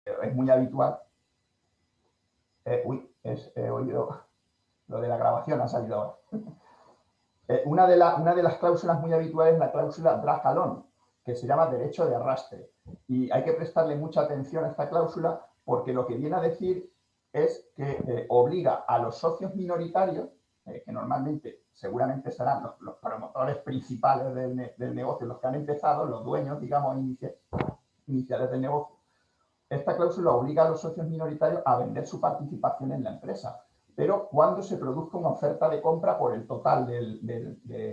es muy habitual. He oído lo de la grabación, ha salido ahora. Una de las cláusulas muy habituales es la cláusula drag along, que se llama derecho de arrastre. Y hay que prestarle mucha atención a esta cláusula porque lo que viene a decir es que obliga a los socios minoritarios, que normalmente seguramente serán los promotores principales del negocio, los que han empezado, los dueños, digamos, iniciales del negocio. Esta cláusula obliga a los socios minoritarios a vender su participación en la empresa, pero cuando se produzca una oferta de compra por el total del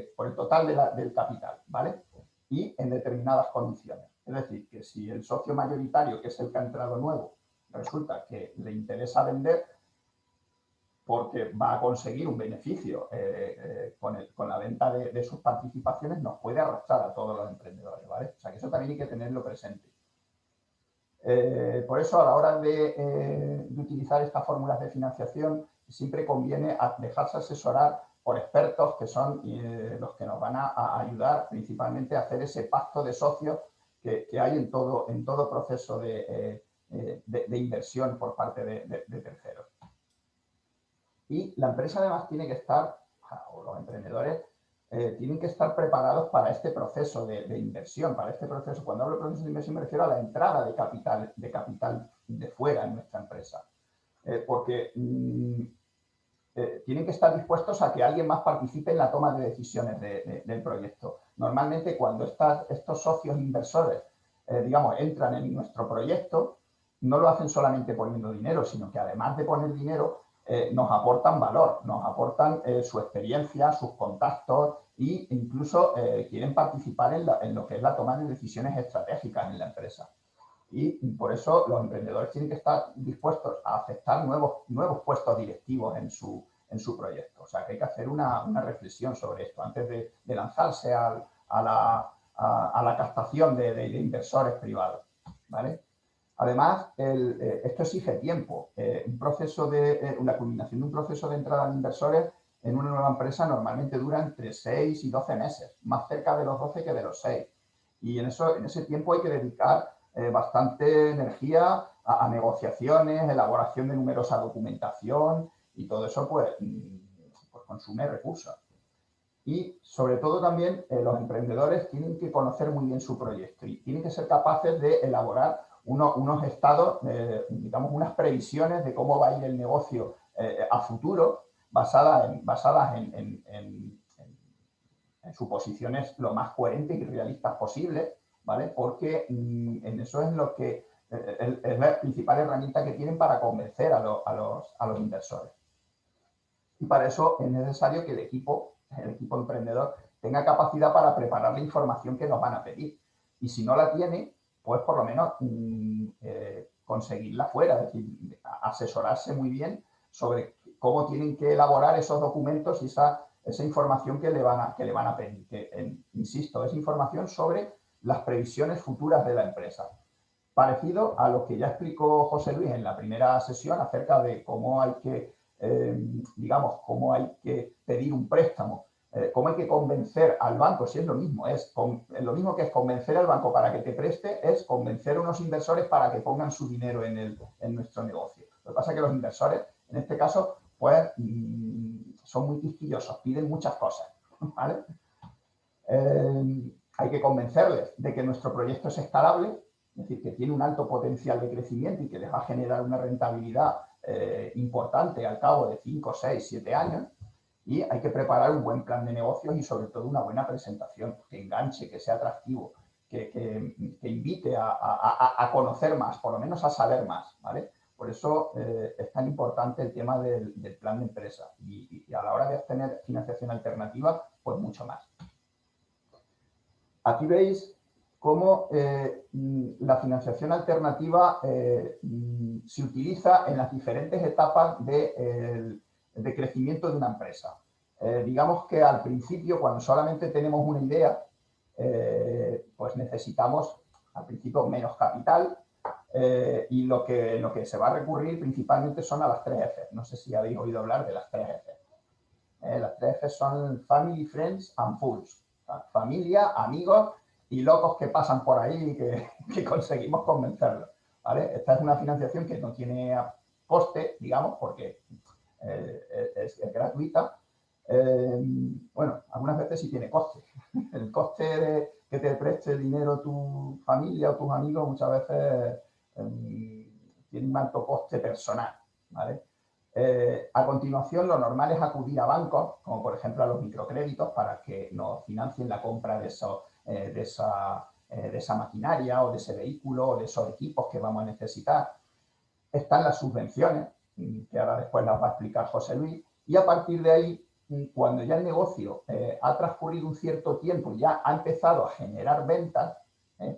capital, ¿vale? Y en determinadas condiciones. Es decir, que si el socio mayoritario, que es el que ha entrado nuevo, resulta que le interesa vender porque va a conseguir un beneficio con la venta de sus participaciones, nos puede arrastrar a todos los emprendedores, ¿vale? O sea, que eso también hay que tenerlo presente. Por eso, a la hora de utilizar estas fórmulas de financiación, siempre conviene dejarse asesorar por expertos que son los que nos van a ayudar principalmente a hacer ese pacto de socios que hay en todo proceso de inversión por parte de terceros. Y la empresa además tiene que estar, o los emprendedores, tienen que estar preparados para este proceso de inversión, para este proceso. Cuando hablo de proceso de inversión me refiero a la entrada de capital de fuera en nuestra empresa. Porque tienen que estar dispuestos a que alguien más participe en la toma de decisiones del proyecto. Normalmente cuando estos socios inversores, digamos, entran en nuestro proyecto, no lo hacen solamente poniendo dinero, sino que además de poner dinero, nos aportan valor, nos aportan su experiencia, sus contactos e incluso quieren participar en lo que es la toma de decisiones estratégicas en la empresa. Y por eso los emprendedores tienen que estar dispuestos a aceptar nuevos puestos directivos en su proyecto. O sea, que hay que hacer una reflexión sobre esto antes de lanzarse a la captación de inversores privados, ¿vale? Además, esto exige tiempo. La culminación de un proceso de entrada de inversores en una nueva empresa normalmente dura entre 6 y 12 meses, más cerca de los 12 que de los 6. Y en ese tiempo hay que dedicar bastante energía a negociaciones, elaboración de numerosa documentación y todo eso pues consume recursos. Y sobre todo también los emprendedores tienen que conocer muy bien su proyecto y tienen que ser capaces de elaborar unos estados, digamos, unas previsiones de cómo va a ir el negocio a futuro, basadas en suposiciones lo más coherentes y realistas posibles, ¿vale? Porque en eso es lo que es la principal herramienta que tienen para convencer a los inversores. Y para eso es necesario que el equipo emprendedor tenga capacidad para preparar la información que nos van a pedir. Y si no la tiene, pues por lo menos conseguirla fuera, es decir, asesorarse muy bien sobre cómo tienen que elaborar esos documentos y esa información que le van a pedir. Insisto, es información sobre las previsiones futuras de la empresa. Parecido a lo que ya explicó José Luis en la primera sesión acerca de cómo hay que, digamos, cómo hay que pedir un préstamo, cómo hay que convencer al banco, si es lo mismo, lo mismo que es convencer al banco para que te preste, es convencer a unos inversores para que pongan su dinero en nuestro negocio. Lo que pasa es que los inversores, en este caso, pues son muy quisquillosos, piden muchas cosas, ¿vale? Hay que convencerles de que nuestro proyecto es escalable, es decir, que tiene un alto potencial de crecimiento y que les va a generar una rentabilidad importante al cabo de 5, 6, 7 años. Y hay que preparar un buen plan de negocios y sobre todo una buena presentación que enganche, que sea atractivo, que invite a conocer más, por lo menos a saber más, ¿vale? Por eso es tan importante el tema del plan de empresa y a la hora de obtener financiación alternativa, pues mucho más. Aquí veis cómo la financiación alternativa se utiliza en las diferentes etapas de crecimiento de una empresa. Digamos que al principio, cuando solamente tenemos una idea, pues necesitamos al principio menos capital y lo que se va a recurrir principalmente son a las 3 F. No sé si habéis oído hablar de las 3 F. Las 3 F son Family, Friends and Fools. Familia, amigos y locos que pasan por ahí y que conseguimos convencerlos. ¿vale? Esta es una financiación que no tiene coste, digamos, porque es gratuita. Bueno, algunas veces sí tiene coste. El coste de que te preste dinero tu familia o tus amigos muchas veces tiene un alto coste personal, ¿vale? A continuación, lo normal es acudir a bancos, como por ejemplo a los microcréditos, para que nos financien la compra de esa maquinaria o de ese vehículo o de esos equipos que vamos a necesitar. Están las subvenciones, que ahora después las va a explicar José Luis, y a partir de ahí, cuando ya el negocio ha transcurrido un cierto tiempo y ya ha empezado a generar ventas,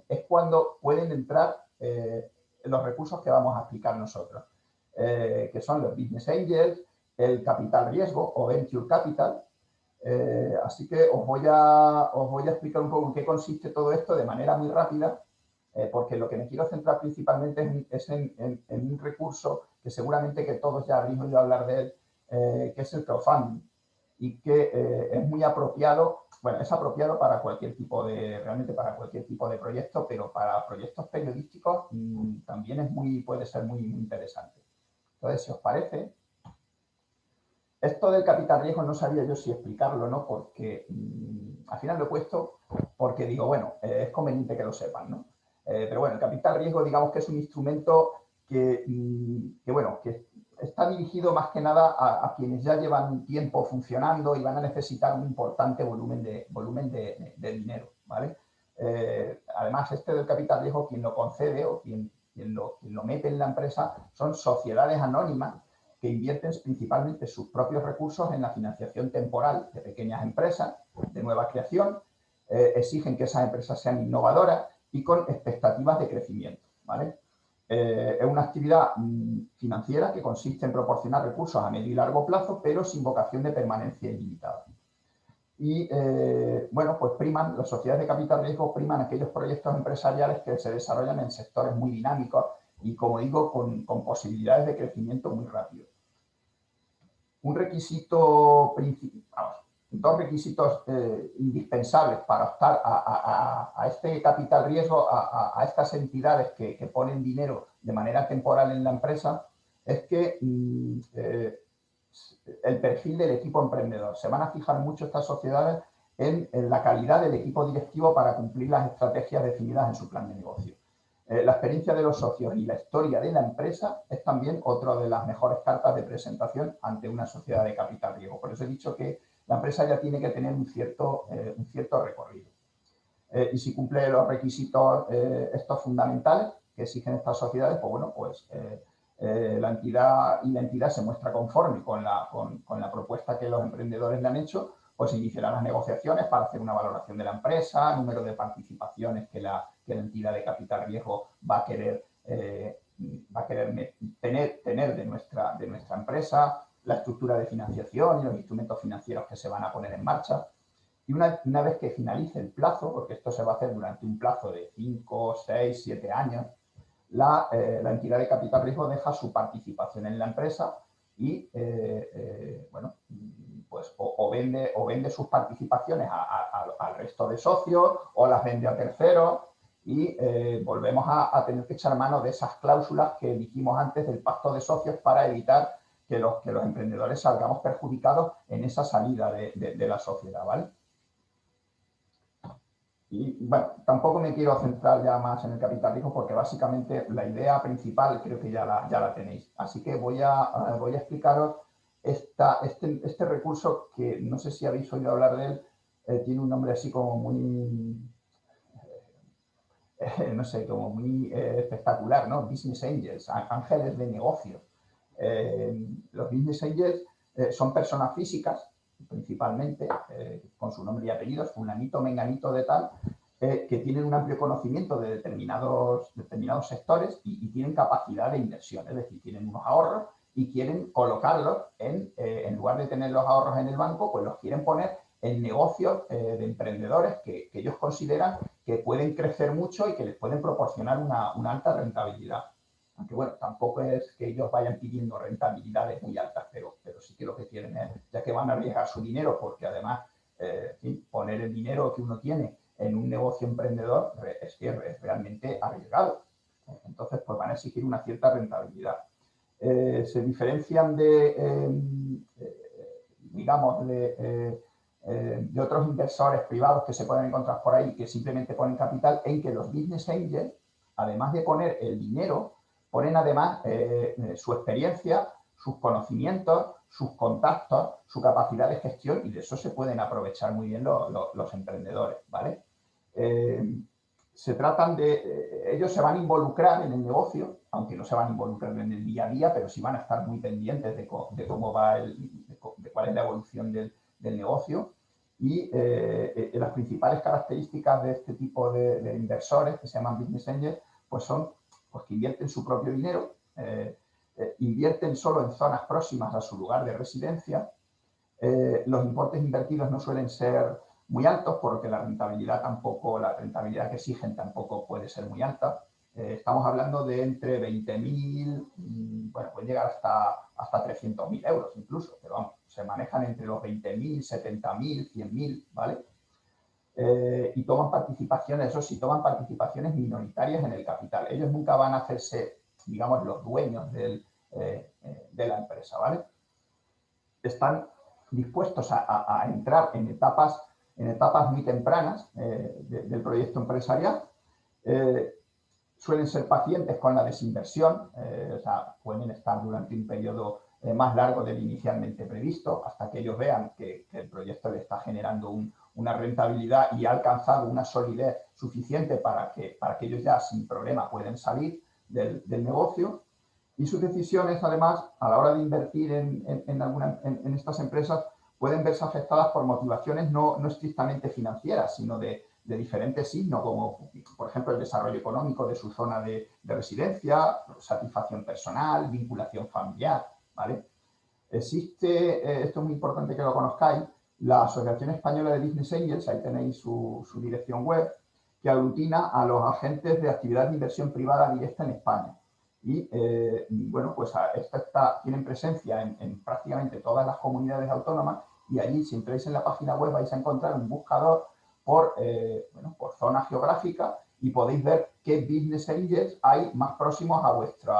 es cuando pueden entrar los recursos que vamos a explicar nosotros, que son los business angels, el capital riesgo o venture capital. Así que os voy a explicar un poco en qué consiste todo esto de manera muy rápida, porque lo que me quiero centrar principalmente es en un recurso que seguramente que todos ya habréis oído hablar de él, que es el crowdfunding, y que es muy apropiado, bueno, es apropiado para cualquier tipo realmente para cualquier tipo de proyecto, pero para proyectos periodísticos también puede ser muy interesante. Entonces, si os parece, esto del capital riesgo no sabía yo si explicarlo o no, porque al final lo he puesto porque digo, bueno, es conveniente que lo sepan, ¿no? Pero bueno, el capital riesgo, digamos que es un instrumento bueno, que está dirigido más que nada a quienes ya llevan un tiempo funcionando y van a necesitar un importante volumen de dinero, ¿vale? Además, este del capital riesgo, quien lo concede o quien lo mete en la empresa son sociedades anónimas que invierten principalmente sus propios recursos en la financiación temporal de pequeñas empresas de nueva creación, exigen que esas empresas sean innovadoras y con expectativas de crecimiento, ¿vale? Es una actividad financiera que consiste en proporcionar recursos a medio y largo plazo, pero sin vocación de permanencia ilimitada. Y, bueno, pues las sociedades de capital riesgo priman aquellos proyectos empresariales que se desarrollan en sectores muy dinámicos y, como digo, con posibilidades de crecimiento muy rápido. Un requisito principal, dos requisitos indispensables para optar a este capital riesgo, a estas entidades que ponen dinero de manera temporal en la empresa, es que el perfil del equipo emprendedor. Se van a fijar mucho estas sociedades en la calidad del equipo directivo para cumplir las estrategias definidas en su plan de negocio. La experiencia de los socios y la historia de la empresa es también otra de las mejores cartas de presentación ante una sociedad de capital riesgo. Por eso he dicho que la empresa ya tiene que tener un cierto recorrido. Y si cumple los requisitos estos fundamentales que exigen estas sociedades, pues bueno, pues la entidad se muestra conforme con la propuesta que los emprendedores le han hecho, pues iniciará las negociaciones para hacer una valoración de la empresa, número de participaciones que la entidad de capital riesgo va a querer tener de nuestra empresa, la estructura de financiación y los instrumentos financieros que se van a poner en marcha. Y una vez que finalice el plazo, porque esto se va a hacer durante un plazo de 5, 6, 7 años, la entidad de capital riesgo deja su participación en la empresa y, bueno, pues o vende sus participaciones al resto de socios o las vende a terceros y volvemos a tener que echar mano de esas cláusulas que dijimos antes del pacto de socios para evitar que los emprendedores salgamos perjudicados en esa salida de la sociedad, ¿vale? Y bueno, tampoco me quiero centrar ya más en el capital riesgo porque básicamente la idea principal creo que ya la tenéis. Así que voy a explicaros este recurso que no sé si habéis oído hablar de él. Tiene un nombre así como muy, no sé, como muy espectacular, ¿no? Business Angels, ángeles de negocios. Los Business Angels son personas físicas, principalmente, con su nombre y apellidos, fulanito, menganito de tal, que tienen un amplio conocimiento de determinados sectores y tienen capacidad de inversión, es decir, tienen unos ahorros y quieren colocarlos en lugar de tener los ahorros en el banco, pues los quieren poner en negocios de emprendedores que ellos consideran que pueden crecer mucho y que les pueden proporcionar una alta rentabilidad. Aunque bueno, tampoco es que ellos vayan pidiendo rentabilidades muy altas, pero sí que lo que quieren es, ya que van a arriesgar su dinero, porque además poner el dinero que uno tiene en un negocio emprendedor es realmente arriesgado. Entonces, pues van a exigir una cierta rentabilidad. Se diferencian digamos, de otros inversores privados que se pueden encontrar por ahí que simplemente ponen capital, en que los business angels, además de poner el dinero, ponen además su experiencia, sus conocimientos, sus contactos, su capacidad de gestión, y de eso se pueden aprovechar muy bien los emprendedores, ¿vale? Se tratan ellos se van a involucrar en el negocio, aunque no se van a involucrar en el día a día, pero sí van a estar muy pendientes de cómo va de cuál es la evolución del negocio. Y las principales características de este tipo de inversores, que se llaman business angels, pues son pues, que invierten su propio dinero, invierten solo en zonas próximas a su lugar de residencia. Los importes invertidos no suelen ser muy altos porque la rentabilidad que exigen tampoco puede ser muy alta. Estamos hablando de entre 20.000, bueno, puede llegar hasta 300.000 euros incluso, pero vamos, se manejan entre los 20.000, 70.000, 100.000, ¿vale? Y toman participaciones, eso sí, toman participaciones minoritarias en el capital. Ellos nunca van a hacerse, digamos, los dueños de la empresa, ¿vale? Están dispuestos a entrar en etapas muy tempranas del proyecto empresarial. Suelen ser pacientes con la desinversión, o sea, pueden estar durante un periodo más largo del inicialmente previsto, hasta que ellos vean que el proyecto le está generando una rentabilidad y ha alcanzado una solidez suficiente para que ellos ya sin problema pueden salir del negocio. Y sus decisiones, además, a la hora de invertir en estas empresas, pueden verse afectadas por motivaciones no estrictamente financieras, sino de diferentes signos, como, por ejemplo, el desarrollo económico de su zona de residencia, satisfacción personal, vinculación familiar, ¿vale? Existe, esto es muy importante que lo conozcáis, la Asociación Española de Business Angels, ahí tenéis su dirección web, que aglutina a los agentes de actividad de inversión privada directa en España. Y, bueno, pues tienen presencia en prácticamente todas las comunidades autónomas, y allí, si entráis en la página web, vais a encontrar un buscador por zona geográfica y podéis ver qué business angels hay más próximos a vuestro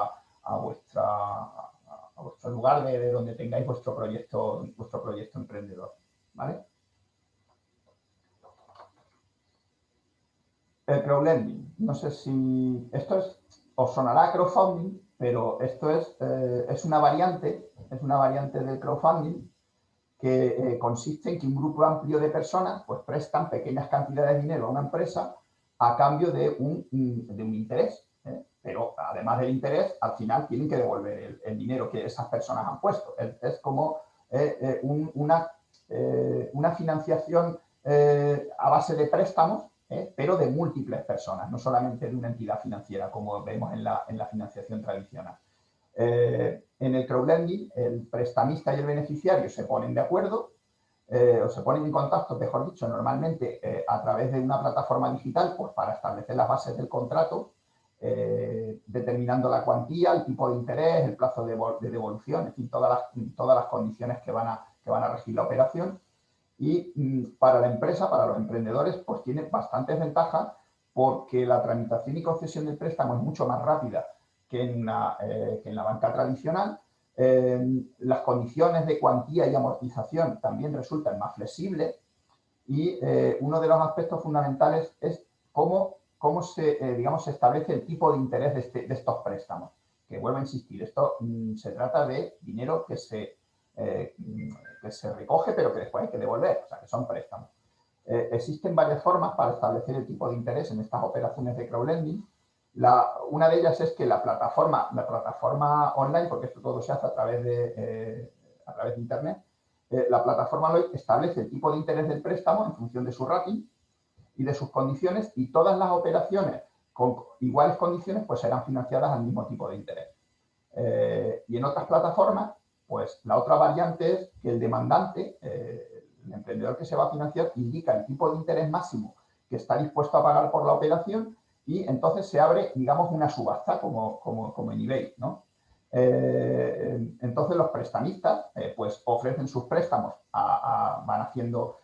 lugar de donde tengáis vuestro proyecto emprendedor, ¿vale? El crowdlending, no sé si esto os sonará crowdfunding, pero esto es una variante del crowdfunding que consiste en que un grupo amplio de personas pues prestan pequeñas cantidades de dinero a una empresa a cambio de un interés, pero además del interés, al final tienen que devolver el dinero que esas personas han puesto. Es como una financiación a base de préstamos, pero de múltiples personas, no solamente de una entidad financiera, como vemos en la financiación tradicional. En el crowdlending, el prestamista y el beneficiario se ponen de acuerdo, o se ponen en contacto, mejor dicho, normalmente a través de una plataforma digital, pues para establecer las bases del contrato, determinando la cuantía, el tipo de interés, el plazo de devolución, en fin, todas las condiciones que van a regir la operación. Y para la empresa, para los emprendedores, pues tiene bastantes ventajas porque la tramitación y concesión del préstamo es mucho más rápida que en la banca tradicional. Las condiciones de cuantía y amortización también resultan más flexibles y uno de los aspectos fundamentales es cómo se establece el tipo de interés de estos préstamos. Que vuelvo a insistir, esto se trata de dinero que se recoge pero que después hay que devolver, o sea, que son préstamos. Existen varias formas para establecer el tipo de interés en estas operaciones de crowdlending. Una de ellas es que la plataforma online, porque esto todo se hace a través de Internet, la plataforma online establece el tipo de interés del préstamo en función de su rating y de sus condiciones, y todas las operaciones con iguales condiciones pues serán financiadas al mismo tipo de interés. Y en otras plataformas, pues la otra variante es que el demandante, el emprendedor que se va a financiar, indica el tipo de interés máximo que está dispuesto a pagar por la operación, y entonces se abre, digamos, una subasta como en eBay, ¿no? Entonces los prestamistas pues ofrecen sus préstamos, van haciendo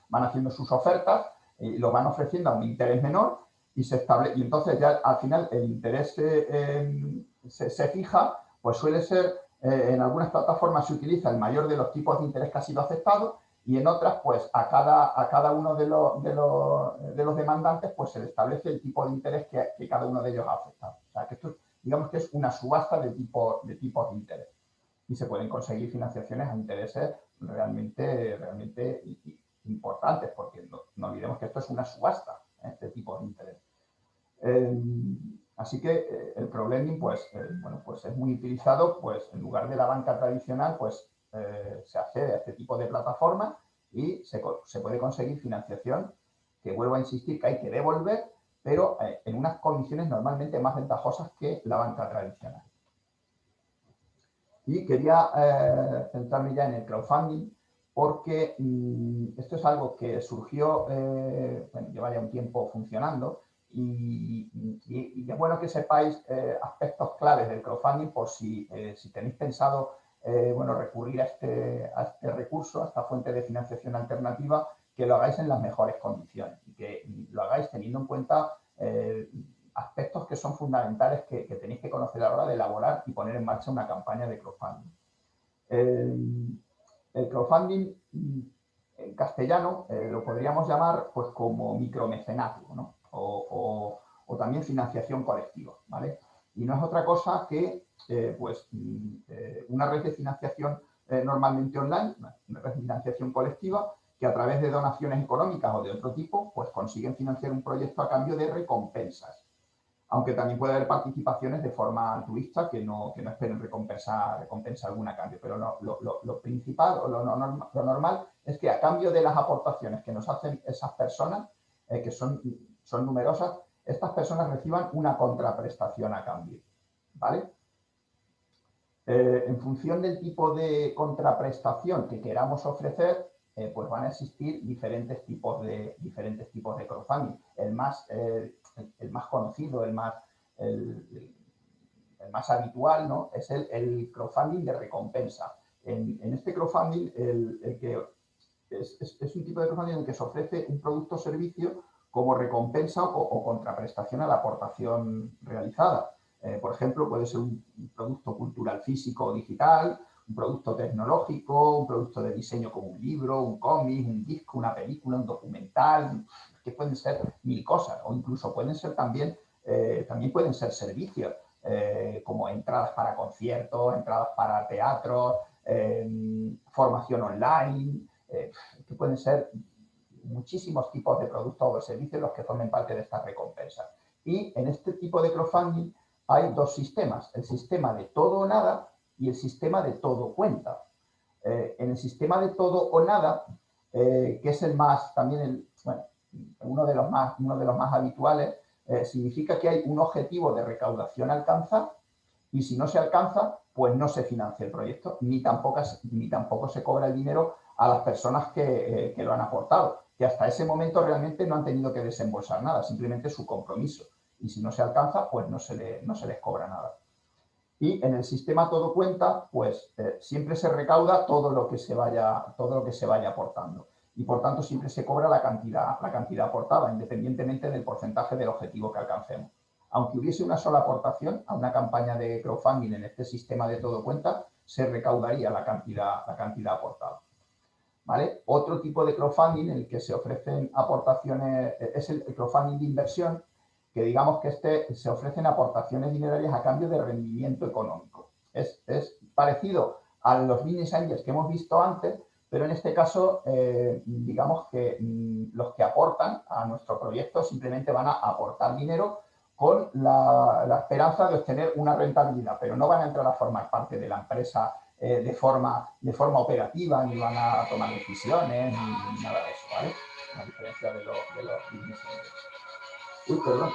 sus ofertas, los van ofreciendo a un interés menor, y entonces ya al final el interés se fija, pues suele ser, en algunas plataformas se utiliza el mayor de los tipos de interés que ha sido aceptado y en otras, pues a cada uno de los demandantes, pues se le establece el tipo de interés que cada uno de ellos ha aceptado. O sea, que esto, digamos que es una subasta de tipos de interés. Y se pueden conseguir financiaciones a intereses realmente importantes, porque no olvidemos que esto es una subasta, este tipo de interés. Así que el crowdlending, pues es muy utilizado, pues en lugar de la banca tradicional, pues se accede a este tipo de plataformas y se puede conseguir financiación, que vuelvo a insistir que hay que devolver, pero en unas condiciones normalmente más ventajosas que la banca tradicional. Y quería centrarme ya en el crowdfunding, porque esto es algo que surgió, lleva ya un tiempo funcionando, y es bueno que sepáis aspectos claves del crowdfunding por si tenéis pensado recurrir a este recurso, a esta fuente de financiación alternativa, que lo hagáis en las mejores condiciones y que lo hagáis teniendo en cuenta aspectos que son fundamentales que tenéis que conocer a la hora de elaborar y poner en marcha una campaña de crowdfunding. El crowdfunding en castellano lo podríamos llamar pues como micromecenazgo, ¿no? o también financiación colectiva, ¿vale? Y no es otra cosa que una red de financiación normalmente online, una red de financiación colectiva, que a través de donaciones económicas o de otro tipo, pues consiguen financiar un proyecto a cambio de recompensas. Aunque también puede haber participaciones de forma altruista que no esperen recompensa alguna a cambio. Pero lo principal o lo normal es que a cambio de las aportaciones que nos hacen esas personas, que son numerosas, estas personas reciban una contraprestación a cambio, ¿vale? En función del tipo de contraprestación que queramos ofrecer, pues van a existir diferentes tipos de crowdfunding. El más conocido, el más habitual, ¿no? Es el crowdfunding de recompensa. En este crowdfunding, es un tipo de crowdfunding en el que se ofrece un producto o servicio como recompensa o contraprestación a la aportación realizada. Por ejemplo, puede ser un producto cultural físico o digital, un producto tecnológico, un producto de diseño como un libro, un cómic, un disco, una película, un documental, que pueden ser mil cosas, o incluso pueden ser también pueden ser servicios, como entradas para conciertos, entradas para teatros, formación online, que pueden ser muchísimos tipos de productos o servicios los que formen parte de estas recompensas. Y en este tipo de crowdfunding hay dos sistemas, el sistema de todo o nada y el sistema de todo cuenta. En el sistema de todo o nada, que es el más, también uno de los más habituales, significa que hay un objetivo de recaudación a alcanzar y si no se alcanza, pues no se financia el proyecto, ni tampoco se cobra el dinero a las personas que lo han aportado, que hasta ese momento realmente no han tenido que desembolsar nada, simplemente su compromiso. Y si no se alcanza, pues no se les cobra nada. Y en el sistema todo cuenta, pues siempre se recauda todo lo que se vaya aportando. Y por tanto siempre se cobra la cantidad aportada, independientemente del porcentaje del objetivo que alcancemos. Aunque hubiese una sola aportación a una campaña de crowdfunding en este sistema de todo cuenta, se recaudaría la cantidad aportada. ¿Vale? Otro tipo de crowdfunding en el que se ofrecen aportaciones es el crowdfunding de inversión, que digamos que se ofrecen aportaciones dinerarias a cambio de rendimiento económico. Es parecido a los business angels que hemos visto antes, pero en este caso, digamos que los que aportan a nuestro proyecto simplemente van a aportar dinero con la esperanza de obtener una rentabilidad, pero no van a entrar a formar parte de la empresa de forma operativa, ni van a tomar decisiones, ni nada de eso, ¿vale? A diferencia de los business angels. Uy, perdón.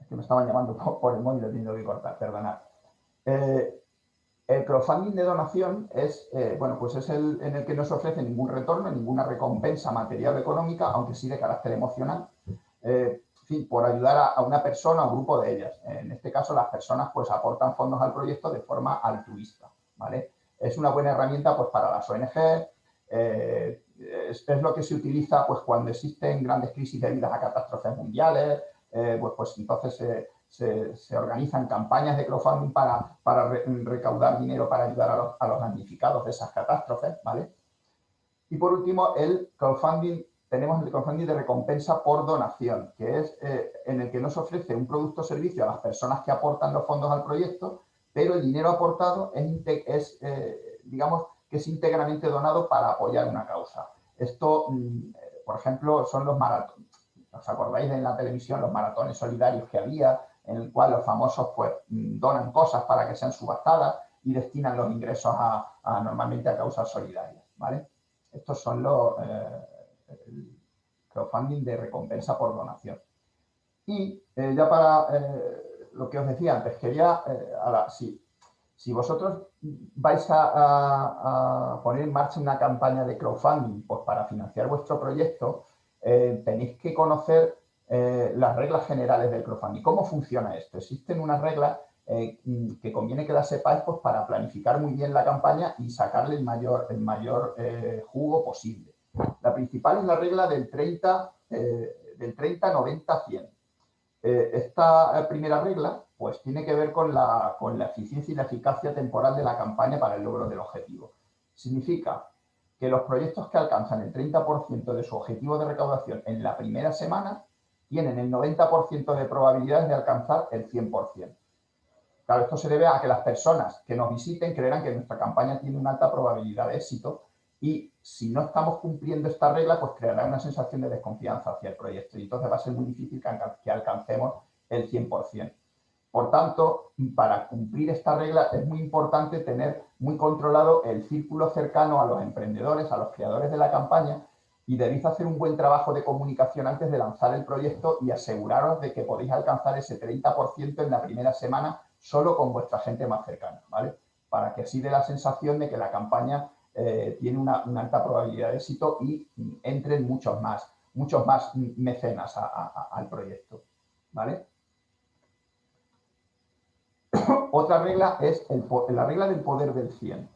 Es que me estaban llamando por el móvil, lo he tenido que cortar, perdonad. El crowdfunding de donación es, es el en el que no se ofrece ningún retorno, ninguna recompensa material o económica, aunque sí de carácter emocional, en fin, por ayudar a una persona o grupo de ellas. En este caso, las personas pues aportan fondos al proyecto de forma altruista, ¿vale? Es una buena herramienta pues para las ONG, es lo que se utiliza pues, cuando existen grandes crisis debidas a catástrofes mundiales, pues entonces se organizan campañas de crowdfunding para recaudar dinero para ayudar a los damnificados de esas catástrofes, ¿vale? Y por último, tenemos el crowdfunding de recompensa por donación, que es en el que nos ofrece un producto o servicio a las personas que aportan los fondos al proyecto, pero el dinero aportado digamos, que es íntegramente donado para apoyar una causa. Esto, por ejemplo, son los maratones. ¿Os acordáis en la televisión los maratones solidarios que había, en el cual los famosos pues donan cosas para que sean subastadas y destinan los ingresos normalmente a causas solidarias, ¿vale? Estos son el crowdfunding de recompensa por donación. Y ya para lo que os decía antes, quería, si vosotros vais a poner en marcha una campaña de crowdfunding pues, para financiar vuestro proyecto, tenéis que conocer las reglas generales del crowdfunding. ¿Cómo funciona esto? Existen unas reglas que conviene que las sepáis pues, para planificar muy bien la campaña y sacarle el mayor jugo posible. La principal es la regla del 30, 90, 100. Esta primera regla pues, tiene que ver con la eficiencia y la eficacia temporal de la campaña para el logro del objetivo. Significa que los proyectos que alcanzan el 30% de su objetivo de recaudación en la primera semana tienen el 90% de probabilidades de alcanzar el 100%. Claro, esto se debe a que las personas que nos visiten creerán que nuestra campaña tiene una alta probabilidad de éxito y si no estamos cumpliendo esta regla, pues creará una sensación de desconfianza hacia el proyecto y entonces va a ser muy difícil que alcancemos el 100%. Por tanto, para cumplir esta regla es muy importante tener muy controlado el círculo cercano a los emprendedores, a los creadores de la campaña y debéis hacer un buen trabajo de comunicación antes de lanzar el proyecto y aseguraros de que podéis alcanzar ese 30% en la primera semana solo con vuestra gente más cercana, ¿vale? Para que así dé la sensación de que la campaña tiene una alta probabilidad de éxito y entren muchos más mecenas al proyecto, ¿vale? Otra regla es la regla del poder del 100.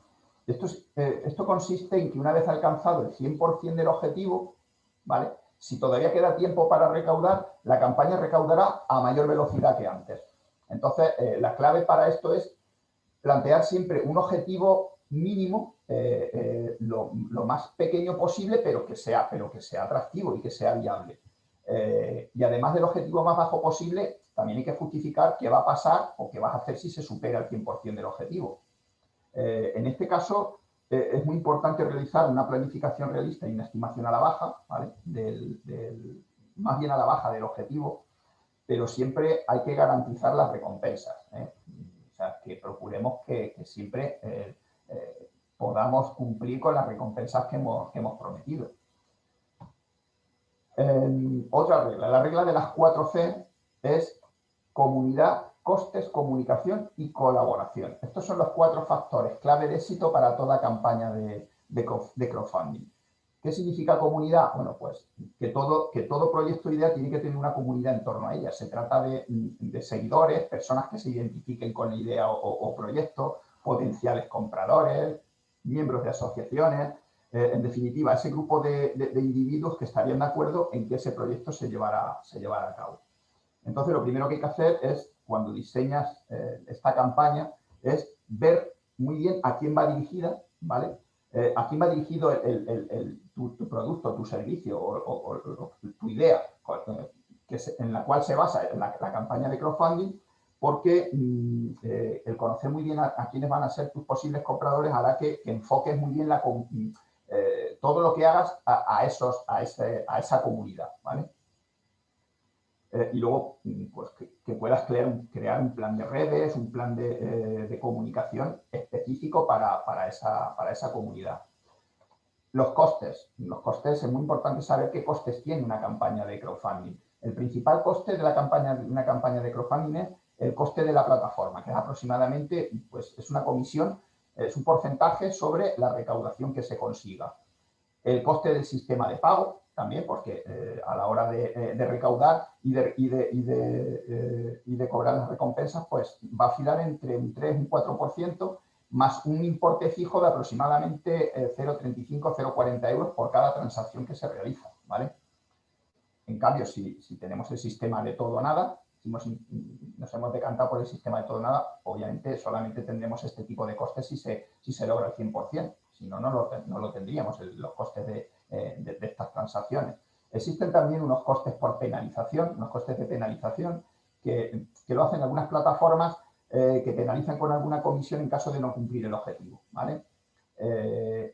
Esto consiste en que una vez alcanzado el 100% del objetivo, ¿vale? Si todavía queda tiempo para recaudar, la campaña recaudará a mayor velocidad que antes. Entonces, la clave para esto es plantear siempre un objetivo mínimo, lo más pequeño posible, pero que sea atractivo y que sea viable. Y además del objetivo más bajo posible, también hay que justificar qué va a pasar o qué vas a hacer si se supera el 100% del objetivo. En este caso, es muy importante realizar una planificación realista y una estimación a la baja, ¿vale? Más bien a la baja del objetivo, pero siempre hay que garantizar las recompensas, ¿eh? O sea, que procuremos que siempre podamos cumplir con las recompensas que hemos prometido. Otra regla, la regla de las 4C es comunidad, costes, comunicación y colaboración. Estos son los 4 factores clave de éxito para toda campaña de crowdfunding. ¿Qué significa comunidad? Bueno, pues que todo proyecto de idea tiene que tener una comunidad en torno a ella. Se trata de seguidores, personas que se identifiquen con la idea o proyecto, potenciales compradores, miembros de asociaciones, en definitiva, ese grupo de individuos que estarían de acuerdo en que ese proyecto se llevara a cabo. Entonces, lo primero que hay que hacer es, cuando diseñas esta campaña, es ver muy bien a quién va dirigida, ¿vale? A quién va dirigido tu producto, tu servicio o tu idea, en la cual se basa la campaña de crowdfunding, porque el conocer muy bien a quiénes van a ser tus posibles compradores hará que enfoques muy bien todo lo que hagas a esa comunidad, ¿vale? Y luego pues, que puedas crear un plan de redes, un plan de comunicación específico para esa comunidad. Los costes es muy importante saber qué costes tiene una campaña de crowdfunding. El principal coste de una campaña de crowdfunding es el coste de la plataforma, que es aproximadamente, pues es una comisión, es un porcentaje sobre la recaudación que se consiga. El coste del sistema de pago, también, porque a la hora de recaudar y de cobrar las recompensas, pues va a oscilar entre un 3 y un 4%, más un importe fijo de aproximadamente 0,35, 0,40 euros por cada transacción que se realiza, ¿vale? En cambio, si tenemos el sistema de todo o nada, si nos hemos decantado por el sistema de todo o nada, obviamente solamente tendremos este tipo de costes si se logra el 100%. Si no, no lo tendríamos, los costes de estas transacciones. Existen también unos costes por penalización, unos costes de penalización que lo hacen algunas plataformas que penalizan con alguna comisión en caso de no cumplir el objetivo, ¿vale?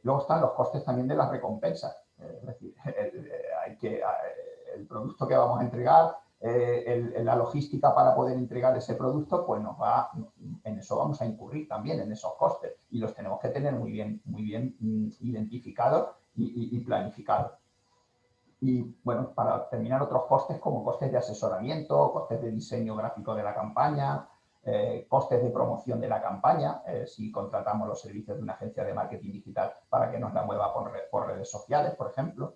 Luego están los costes también de las recompensas. Es decir, el producto que vamos a entregar, la logística para poder entregar ese producto, pues en eso vamos a incurrir también, en esos costes. Y los tenemos que tener muy bien identificados y planificados. Y, bueno, para terminar, otros costes como costes de asesoramiento, costes de diseño gráfico de la campaña, costes de promoción de la campaña, si contratamos los servicios de una agencia de marketing digital para que nos la mueva por redes sociales, por ejemplo.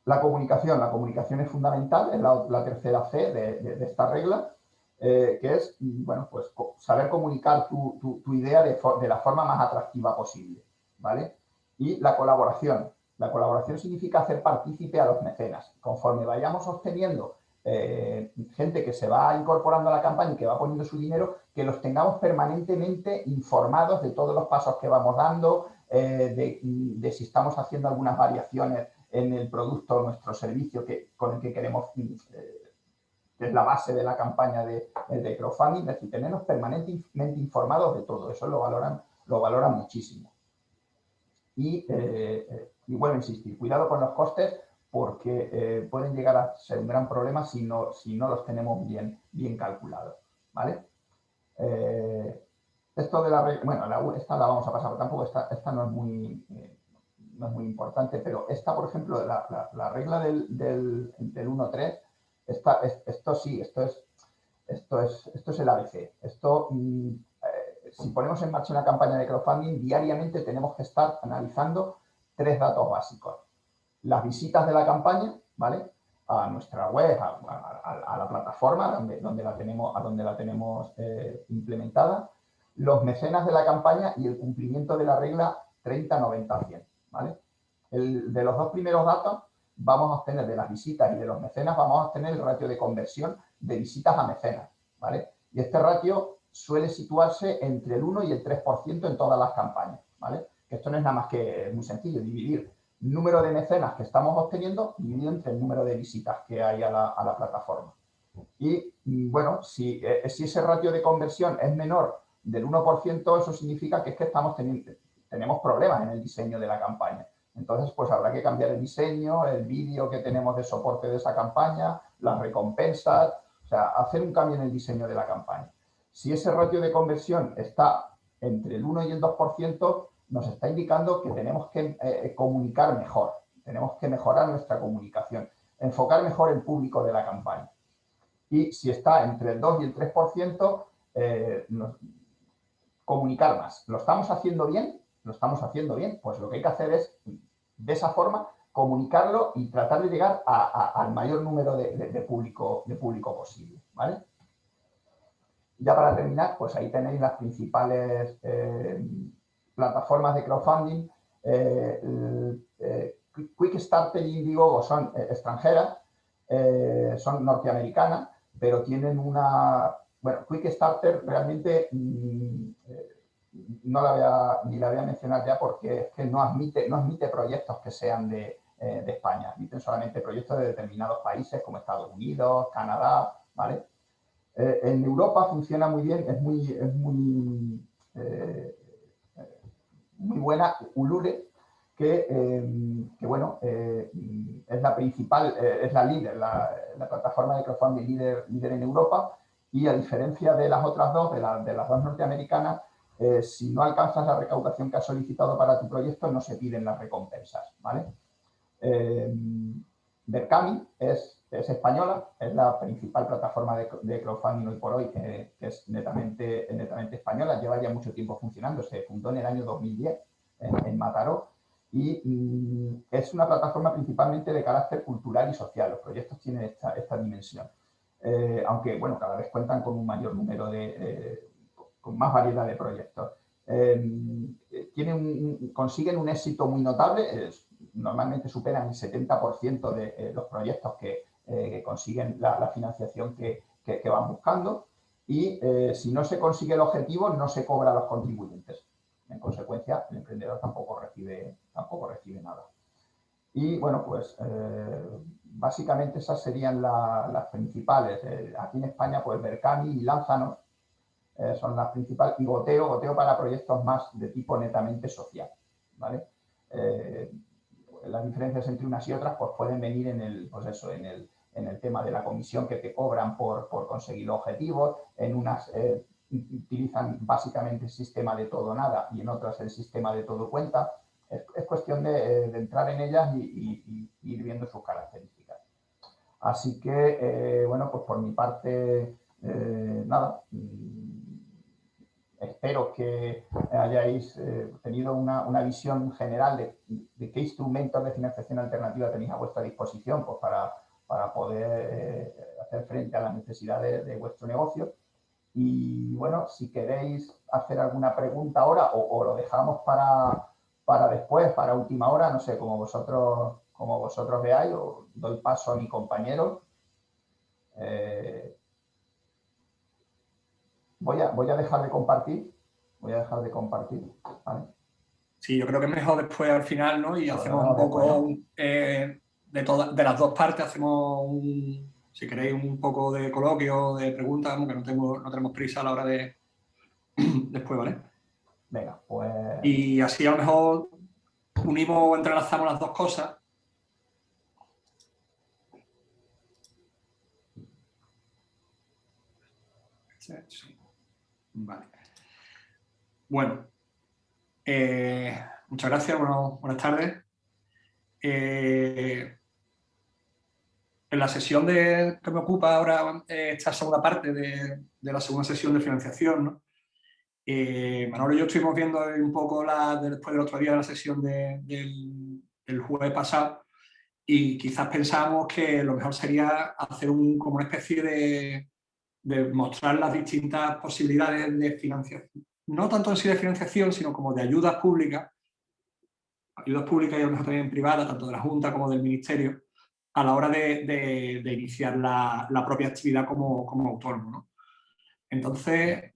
La comunicación es fundamental, es la tercera C de esta regla, que es, bueno, pues saber comunicar tu idea de la forma más atractiva posible, ¿vale? Y la colaboración. La colaboración significa hacer partícipe a los mecenas. Conforme vayamos obteniendo gente que se va incorporando a la campaña y que va poniendo su dinero, que los tengamos permanentemente informados de todos los pasos que vamos dando, de si estamos haciendo algunas variaciones en el producto o nuestro servicio con el que queremos, que es la base de la campaña de crowdfunding, es decir, tenernos permanentemente informados de todo. Eso lo valoran muchísimo. Y vuelvo a insistir, cuidado con los costes porque pueden llegar a ser un gran problema si no los tenemos bien calculados, ¿vale? Esto de la regla, bueno, esta la vamos a pasar, tampoco esta no es muy importante, pero esta, por ejemplo, la regla del 1.3, esto sí, esto es el ABC. Esto, si ponemos en marcha una campaña de crowdfunding, diariamente tenemos que estar analizando 3 datos básicos. Las visitas de la campaña, ¿vale? A nuestra web, a la plataforma donde la tenemos implementada, los mecenas de la campaña y el cumplimiento de la regla 30, 90, 100, ¿vale? De los 2 primeros datos vamos a obtener, de las visitas y de los mecenas, vamos a obtener el ratio de conversión de visitas a mecenas, ¿vale? Y este ratio suele situarse entre el 1 y el 3% en todas las campañas, ¿vale? Que esto no es nada más que muy sencillo, dividir número de mecenas que estamos obteniendo dividido entre el número de visitas que hay a la plataforma. Y, bueno, si ese ratio de conversión es menor del 1%, eso significa que es que tenemos problemas en el diseño de la campaña. Entonces, pues habrá que cambiar el diseño, el vídeo que tenemos de soporte de esa campaña, las recompensas, o sea, hacer un cambio en el diseño de la campaña. Si ese ratio de conversión está entre el 1 y el 2%, nos está indicando que tenemos que comunicar mejor, tenemos que mejorar nuestra comunicación, enfocar mejor el público de la campaña. Y si está entre el 2 y el 3%, comunicar más. ¿Lo estamos haciendo bien? ¿Lo estamos haciendo bien? Pues lo que hay que hacer es, de esa forma, comunicarlo y tratar de llegar al mayor número de público posible, ¿vale? Ya para terminar, pues ahí tenéis las principales plataformas de crowdfunding. Quickstarter y Indiegogo son extranjeras, son norteamericanas, pero tienen una... Bueno, Quickstarter realmente no ni la voy a mencionar ya porque es que no admite proyectos que sean de España. Admiten solamente proyectos de determinados países como Estados Unidos, Canadá, ¿vale? En Europa funciona muy bien, es muy buena Ulule, que bueno, es la principal, es la líder, la plataforma de crowdfunding líder en Europa, y a diferencia de las otras dos, de las dos norteamericanas, si no alcanzas la recaudación que has solicitado para tu proyecto, no se piden las recompensas, ¿vale? Berkami es española, es la principal plataforma de crowdfunding hoy por hoy, que es netamente española, lleva ya mucho tiempo funcionando, se fundó en el año 2010 en Mataró, y es una plataforma principalmente de carácter cultural y social. Los proyectos tienen esta dimensión, aunque bueno, cada vez cuentan con un mayor número con más variedad de proyectos. consiguen un éxito muy notable, normalmente superan el 70% de los proyectos que consiguen la financiación que van buscando, y si no se consigue el objetivo no se cobra a los contribuyentes. En consecuencia, el emprendedor tampoco recibe nada. Y bueno, pues básicamente esas serían las principales. Aquí en España, pues Berkami y Lánzanos son las principales, y Goteo para proyectos más de tipo netamente social, ¿vale? Las diferencias entre unas y otras pues pueden venir en el tema de la comisión que te cobran por conseguir los objetivos. En unas utilizan básicamente el sistema de todo o nada y en otras el sistema de todo cuenta. Es cuestión de entrar en ellas y ir viendo sus características. Así que, bueno, pues por mi parte, nada. Espero que hayáis tenido una visión general de qué instrumentos de financiación alternativa tenéis a vuestra disposición, pues para poder hacer frente a las necesidades de vuestro negocio. Y bueno, si queréis hacer alguna pregunta ahora o lo dejamos para después, para última hora, no sé, como vosotros veáis, o doy paso a mi compañero. Voy a dejar de compartir. ¿Vale? Sí, yo creo que es mejor después al final, ¿no? Y hacemos un poco después, ¿no? de las dos partes, hacemos si queréis, un poco de coloquio, de preguntas, aunque no tenemos prisa a la hora de después, ¿vale? Venga, pues... Y así a lo mejor unimos o entrelazamos las dos cosas. Sí. Vale. Bueno, muchas gracias, buenas tardes. En la sesión que me ocupa ahora, esta segunda parte de la segunda sesión de financiación, ¿no? Manolo y yo estuvimos viendo un poco después del otro día de la sesión del jueves pasado, y quizás pensamos que lo mejor sería hacer como una especie de mostrar las distintas posibilidades de financiación, no tanto en sí de financiación, sino como de ayudas públicas y a lo mejor también privadas, tanto de la Junta como del Ministerio, a la hora de iniciar la propia actividad como autónomo, ¿no? Entonces,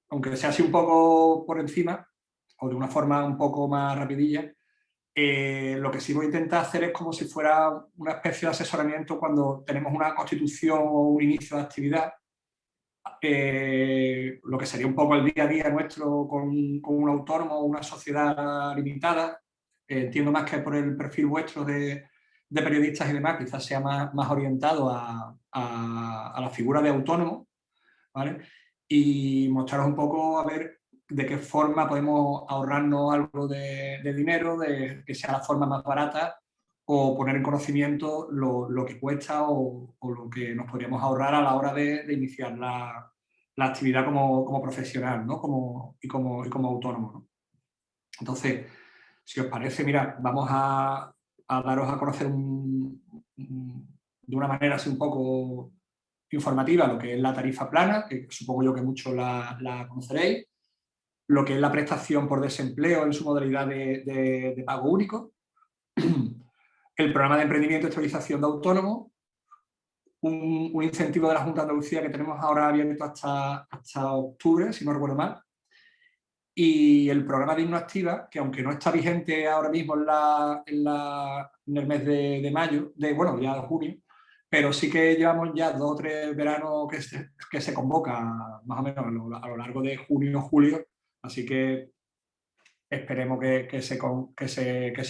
aunque sea así un poco por encima, o de una forma un poco más rapidilla, lo que sí voy a intentar hacer es como si fuera una especie de asesoramiento cuando tenemos una constitución o un inicio de actividad, lo que sería un poco el día a día nuestro con un autónomo o una sociedad limitada. Entiendo más que por el perfil vuestro de periodistas y demás, quizás sea más orientado a la figura de autónomo, ¿vale? Y mostraros un poco a ver de qué forma podemos ahorrarnos algo de dinero, de que sea la forma más barata, o poner en conocimiento lo que cuesta o lo que nos podríamos ahorrar a la hora de iniciar la actividad como profesional, ¿no? y como autónomo, ¿no? Entonces, si os parece, mira, vamos a daros a conocer de una manera así un poco informativa lo que es la tarifa plana, que supongo yo que muchos la conoceréis, lo que es la prestación por desempleo en su modalidad de pago único, el programa de emprendimiento y estabilización de autónomos, un incentivo de la Junta de Andalucía que tenemos ahora abierto hasta octubre, si no recuerdo mal, y el programa de Innoactiva, que aunque no está vigente ahora mismo en el mes de mayo, bueno, ya de junio, pero sí que llevamos ya 2 o 3 veranos que se convoca más o menos a lo largo de junio o julio, así que esperemos que se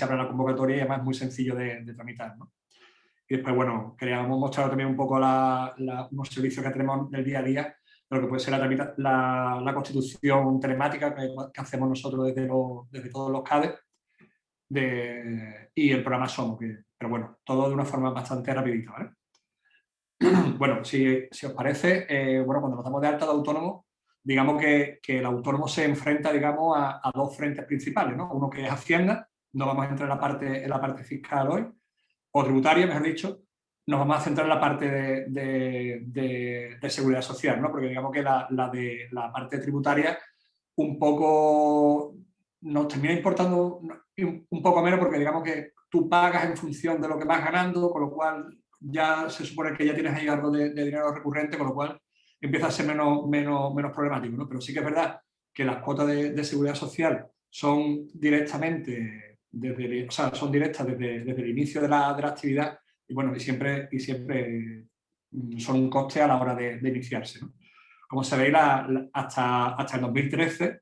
abra la convocatoria, y además es muy sencillo de tramitar, ¿no? Y después, bueno, queríamos mostrar también un poco unos servicios que tenemos del día a día, de lo que puede ser la constitución telemática que hacemos nosotros desde todos los CADE, y el programa Somos, pero bueno, todo de una forma bastante rapidita, ¿vale? Bueno, si os parece, bueno, cuando nos damos de alta de autónomo, digamos que el autónomo se enfrenta, digamos, a 2 frentes principales, ¿no? Uno que es Hacienda, no vamos a entrar en la parte fiscal hoy, o tributaria, mejor dicho. Nos vamos a centrar en la parte de seguridad social, ¿no? Porque digamos que la parte tributaria, un poco, nos termina importando un poco menos porque digamos que tú pagas en función de lo que vas ganando, con lo cual ya se supone que ya tienes ahí algo de dinero recurrente, con lo cual empieza a ser menos problemático, ¿no? Pero sí que es verdad que las cuotas de seguridad social son directamente, son directas desde el inicio de la actividad y bueno, y siempre son un coste a la hora de iniciarse, ¿no? Como sabéis, hasta el 2013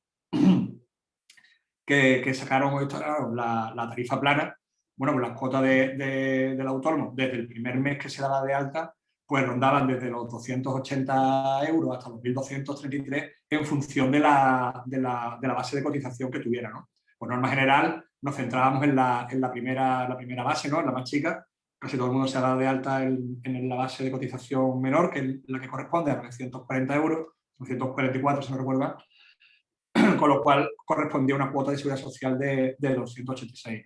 que sacaron la tarifa plana, bueno, pues las cuotas del autónomo desde el primer mes que se daba de alta, pues rondaban desde los 280 euros hasta los 1.233 en función de la base de cotización que tuviera, ¿no? Por norma general, nos centrábamos en la primera base, ¿no? En la más chica. Casi todo el mundo se ha dado de alta en la base de cotización menor, que es la que corresponde a 940 euros, 944 si no recuerdo mal, con lo cual correspondía a una cuota de seguridad social de 286.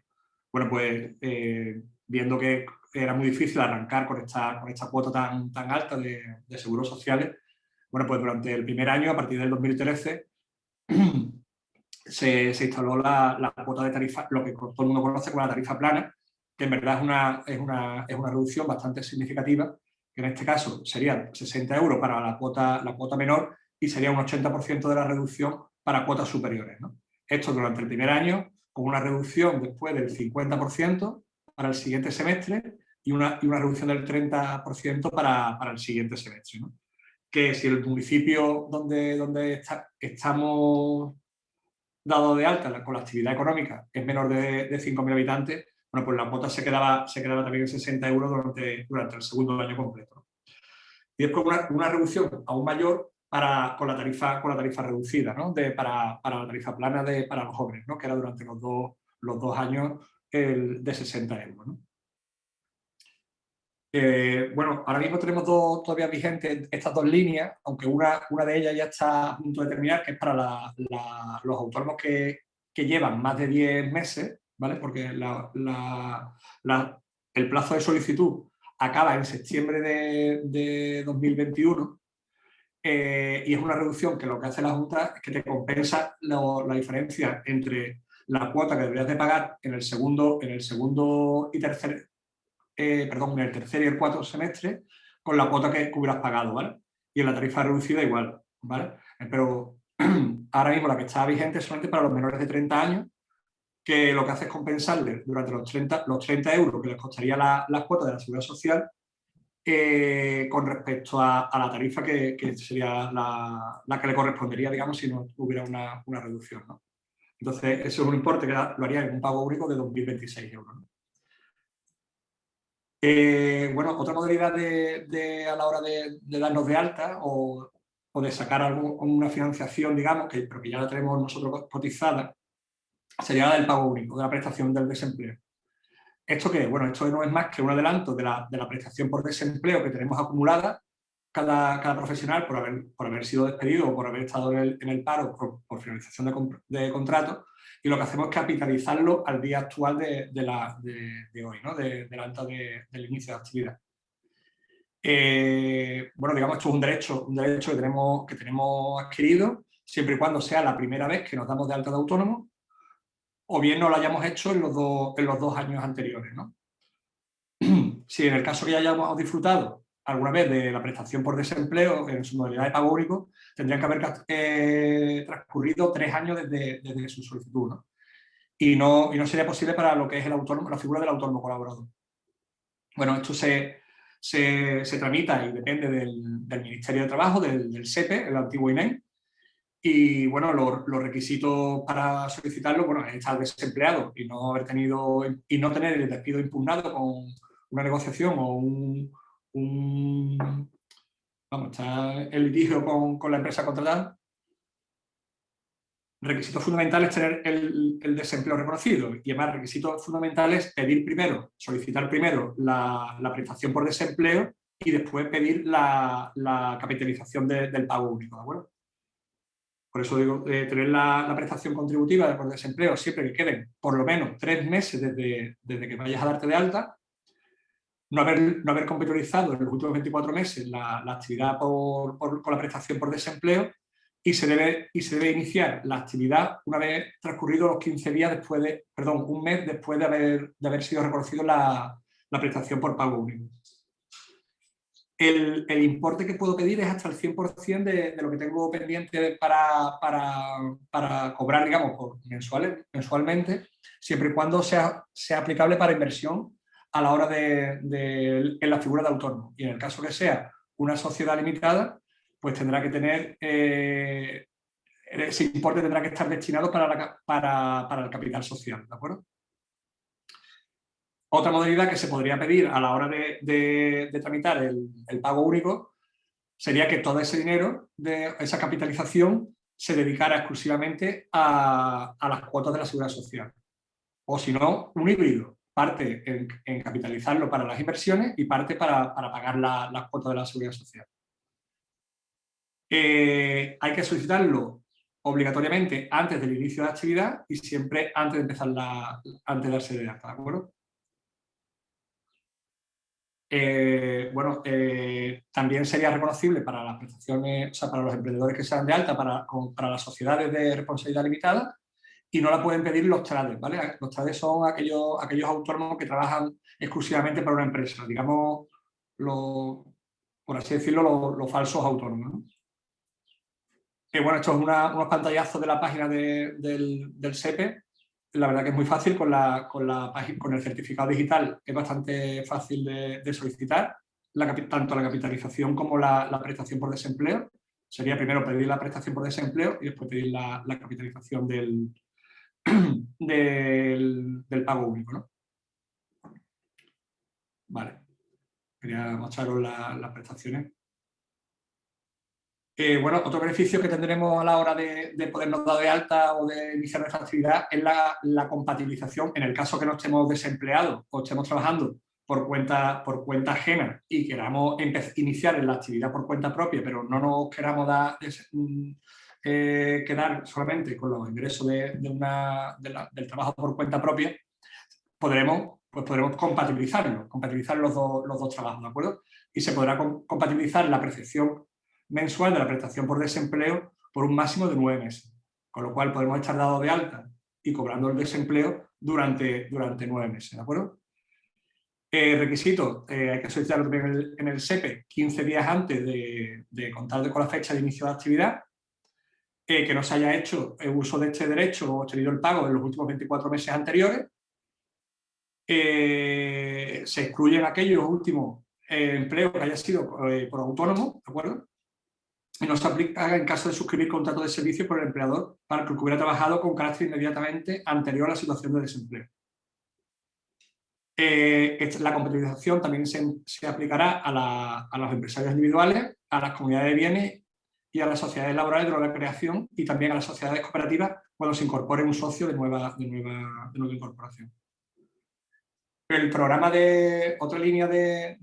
Bueno, pues viendo que era muy difícil arrancar con esta cuota tan alta de seguros sociales, bueno, pues durante el primer año, a partir del 2013, se instaló la cuota de tarifa, lo que todo el mundo conoce como la tarifa plana, que en verdad es una reducción bastante significativa, que en este caso serían 60 euros para la cuota menor y sería un 80% de la reducción para cuotas superiores, ¿no? Esto durante el primer año, con una reducción después del 50% para el siguiente semestre y una reducción del 30% para el siguiente semestre, ¿no? Que si el municipio donde estamos dado de alta con la actividad económica es menor de 5.000 habitantes, bueno, pues la cuota se quedaba también en 60 euros durante el segundo año completo, ¿no? Y después una reducción aún mayor con la tarifa reducida, ¿no? Para la tarifa plana para los jóvenes, ¿no? Que era durante los dos años de 60 euros, ¿no? Bueno, ahora mismo tenemos todavía vigentes estas dos líneas, aunque una de ellas ya está a punto de terminar, que es para los autónomos que llevan más de 10 meses, ¿vale? Porque el plazo de solicitud acaba en septiembre de 2021 y es una reducción que lo que hace la Junta es que te compensa la diferencia entre la cuota que deberías de pagar en el segundo y tercer en el tercer y el cuarto semestre con la cuota que hubieras pagado, ¿vale? Y en la tarifa reducida igual, ¿vale? Pero ahora mismo la que está vigente es solamente para los menores de 30 años, que lo que hace es compensarles durante los 30 euros que les costaría las cuotas de la Seguridad Social con respecto a la tarifa que sería la que le correspondería, digamos, si no hubiera una reducción, ¿no? Entonces, eso es un importe que lo haría en un pago único de 2.026 euros, ¿no? Bueno, otra modalidad a la hora de darnos de alta o de sacar una financiación, digamos, pero que ya la tenemos nosotros cotizada, sería la del pago único, de la prestación del desempleo. ¿Esto qué? Bueno, esto no es más que un adelanto de la prestación por desempleo que tenemos acumulada cada profesional por haber sido despedido o por haber estado en el paro por finalización de contrato, y lo que hacemos es capitalizarlo al día actual de hoy, ¿no? Del alta del inicio de actividad. Bueno, digamos, esto es un derecho que tenemos adquirido siempre y cuando sea la primera vez que nos damos de alta de autónomo o bien no lo hayamos hecho en los dos años anteriores, ¿no? Si en el caso que ya hayamos disfrutado alguna vez de la prestación por desempleo en su modalidad de pago único, tendrían que haber transcurrido 3 años desde su solicitud, ¿no? Y no sería posible para lo que es el autónomo, la figura del autónomo colaborador. Bueno, esto se tramita y depende del Ministerio de Trabajo, del SEPE, el antiguo INEM, y bueno, los requisitos para solicitarlo, bueno, es estar desempleado y no tener el despido impugnado con una negociación o está el litigio con la empresa contratada. Requisitos fundamentales tener el desempleo reconocido y además requisitos fundamentales solicitar primero la prestación por desempleo y después pedir la capitalización del pago único, ¿de acuerdo? Por eso digo, tener la prestación contributiva por desempleo siempre que queden por lo menos 3 meses desde que vayas a darte de alta, no haber compatibilizado en los últimos 24 meses la actividad con la prestación por desempleo y se debe iniciar la actividad una vez transcurridos los 15 días después de, perdón, un mes después de haber sido reconocido la prestación por pago único. El importe que puedo pedir es hasta el 100% de lo que tengo pendiente para cobrar, digamos, mensualmente, siempre y cuando sea aplicable para inversión a la hora en la figura de autónomo. Y en el caso que sea una sociedad limitada, pues tendrá que tener, ese importe tendrá que estar destinado para el capital social, ¿de acuerdo? Otra modalidad que se podría pedir a la hora de tramitar el pago único sería que todo ese dinero, de esa capitalización, se dedicara exclusivamente a las cuotas de la seguridad social. O si no, un híbrido. Parte en capitalizarlo para las inversiones y parte para pagar las cuotas de la seguridad social. Hay que solicitarlo obligatoriamente antes del inicio de la actividad y siempre antes de empezar antes de darse de alta, ¿de acuerdo? También sería reconocible para las prestaciones, o sea, para los emprendedores que sean de alta, para las sociedades de responsabilidad limitada, y no la pueden pedir los traders, ¿vale? Los traders son aquellos autónomos que trabajan exclusivamente para una empresa, digamos, por así decirlo, los falsos autónomos, ¿no? Bueno, esto es unos pantallazos de la página del SEPE. La verdad que es muy fácil con el certificado digital, es bastante fácil de solicitar, tanto la capitalización como la prestación por desempleo. Sería primero pedir la prestación por desempleo y después pedir la capitalización del pago único, ¿no? Vale, quería mostraros las prestaciones. Bueno, otro beneficio que tendremos a la hora de podernos dar de alta o de iniciar nuestra actividad es la compatibilización. En el caso que no estemos desempleados o estemos trabajando por cuenta ajena y queramos iniciar en la actividad por cuenta propia, pero no nos queramos quedar solamente con los ingresos del trabajo por cuenta propia, podremos compatibilizar los dos trabajos, ¿de acuerdo? Y se podrá compatibilizar la percepción mensual de la prestación por desempleo por un máximo de 9 meses, con lo cual podemos estar dados de alta y cobrando el desempleo durante 9 meses, ¿de acuerdo? Requisitos, hay que solicitarlo también en el SEPE 15 días antes de contar con la fecha de inicio de actividad, que no se haya hecho uso de este derecho o tenido el pago en los últimos 24 meses anteriores. Se excluyen aquellos últimos empleos que haya sido por autónomo, ¿de acuerdo? Y no se aplica en caso de suscribir contrato de servicio por el empleador para el que hubiera trabajado con carácter inmediatamente anterior a la situación de desempleo. La compatibilización también se aplicará a los empresarios individuales, a las comunidades de bienes y a las sociedades laborales de nueva creación y también a las sociedades cooperativas cuando se incorpore un socio de nueva incorporación. El programa otra línea de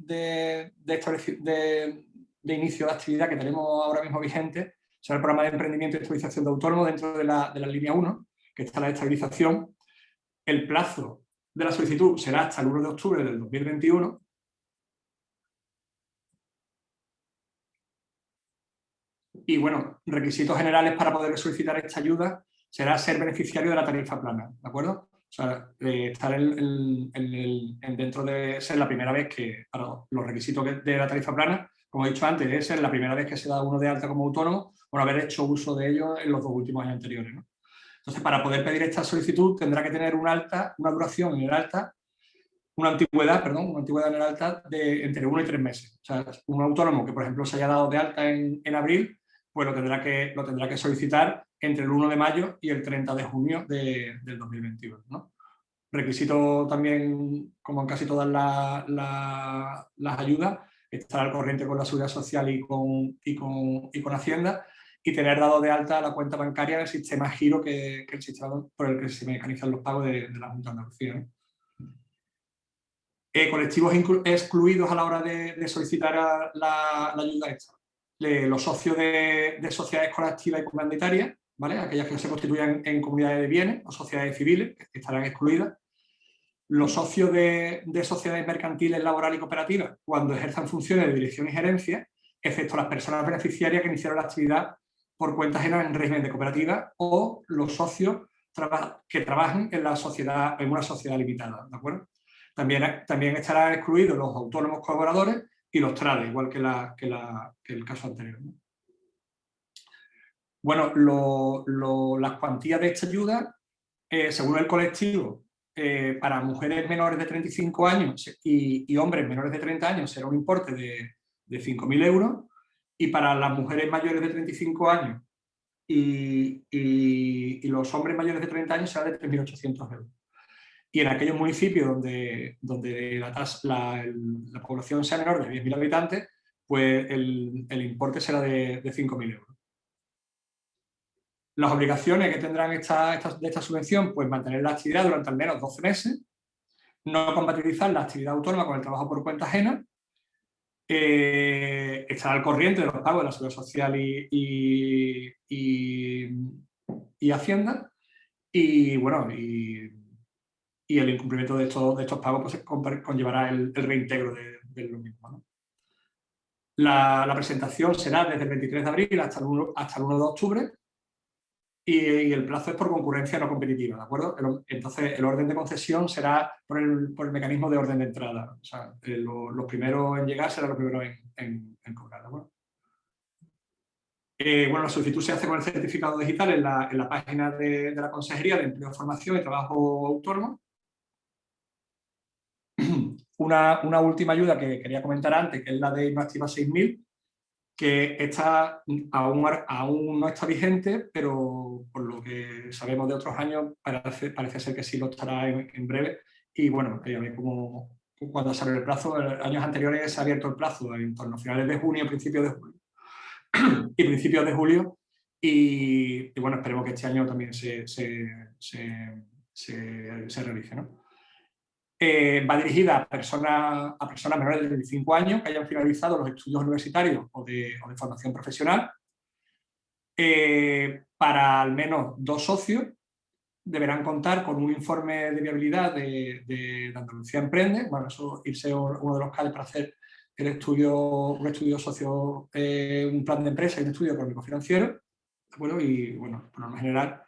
inicio de actividad que tenemos ahora mismo vigente será el programa de emprendimiento y estabilización de autónomos dentro de la línea 1, que está la estabilización. El plazo de la solicitud será hasta el 1 de octubre del 2021. Y bueno, requisitos generales para poder solicitar esta ayuda será ser beneficiario de la tarifa plana, ¿de acuerdo? O sea, estar dentro de ser la primera vez que, para los requisitos de la tarifa plana, como he dicho antes, es ser la primera vez que se da uno de alta como autónomo por haber hecho uso de ello en los 2 últimos años anteriores, ¿no? Entonces, para poder pedir esta solicitud tendrá que tener una duración en el alta, una antigüedad en el alta de entre 1 y 3 meses. O sea, un autónomo que, por ejemplo, se haya dado de alta en abril, pues lo tendrá que solicitar entre el 1 de mayo y el 30 de junio del 2021, ¿no? Requisito también, como en casi todas las ayudas, estar al corriente con la Seguridad Social y con Hacienda y tener dado de alta la cuenta bancaria en el sistema Giro, que es el sistema por el que se mecanizan los pagos de la Junta de Andalucía, ¿no? Colectivos excluidos a la hora de solicitar la ayuda extra. Los socios de sociedades colectivas y comunitarias, ¿vale? Aquellas que se constituyan en comunidades de bienes o sociedades civiles, que estarán excluidas. Los socios de sociedades mercantiles, laborales y cooperativas, cuando ejerzan funciones de dirección y gerencia, excepto las personas beneficiarias que iniciaron la actividad por cuenta ajena en régimen de cooperativa o los socios que trabajan en una sociedad limitada, ¿de acuerdo? También estarán excluidos los autónomos colaboradores y los trades, igual que el caso anterior, ¿no? Bueno, las cuantías de esta ayuda, según el colectivo, para mujeres menores de 35 años y hombres menores de 30 años será un importe de 5.000 euros, y para las mujeres mayores de 35 años y los hombres mayores de 30 años será de 3.800 euros. Y en aquellos municipios donde la población sea menor de 10.000 habitantes, pues el importe será de 5.000 euros. Las obligaciones que tendrán de esta subvención, pues mantener la actividad durante al menos 12 meses, no compatibilizar la actividad autónoma con el trabajo por cuenta ajena, estar al corriente de los pagos de la Seguridad Social y Hacienda, y bueno, y el incumplimiento de estos pagos pues, conllevará el reintegro de lo mismo, ¿no? La presentación será desde el 23 de abril hasta el 1 de octubre, y el plazo es por concurrencia no competitiva, ¿de acuerdo? Entonces, el orden de concesión será por el mecanismo de orden de entrada. O sea, los primeros en llegar serán los primeros en cobrar, ¿de acuerdo? Bueno, la solicitud se hace con el certificado digital en la página de la Consejería de Empleo, Formación y Trabajo Autónomo. Una última ayuda que quería comentar antes, que es la de Innoactiva 6.000, que esta aún no está vigente, pero por lo que sabemos de otros años, parece ser que sí lo estará en breve. Y bueno, a ver cómo, cuando sale el plazo, en años anteriores se ha abierto el plazo en torno a finales de junio, principios de julio. Y principios de julio. Y bueno, esperemos que este año también se realice, ¿no? Va dirigida a personas menores de 25 años que hayan finalizado los estudios universitarios o de formación profesional. Para al menos 2 socios deberán contar con un informe de viabilidad de Andalucía Emprende. Bueno, eso irse uno de los CADE para hacer un estudio socio, un plan de empresa y un estudio económico-financiero, ¿de acuerdo? Y bueno, por norma general,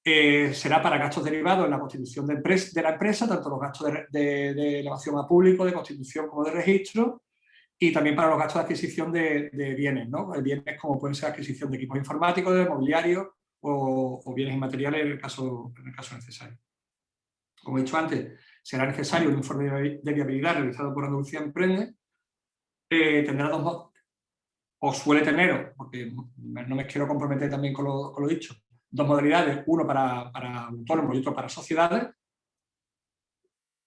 será para gastos derivados en la constitución de la empresa, tanto los gastos de elevación a público, de constitución como de registro, y también para los gastos de adquisición de bienes, ¿no? Bienes como pueden ser adquisición de equipos informáticos, de mobiliario o bienes inmateriales en el caso necesario. Como he dicho antes, será necesario un informe de viabilidad realizado por Andalucía Emprende. Tendrá dos modos, o suele tener, porque no me quiero comprometer también con lo dicho, 2 modalidades, uno para autónomos y otro para sociedades.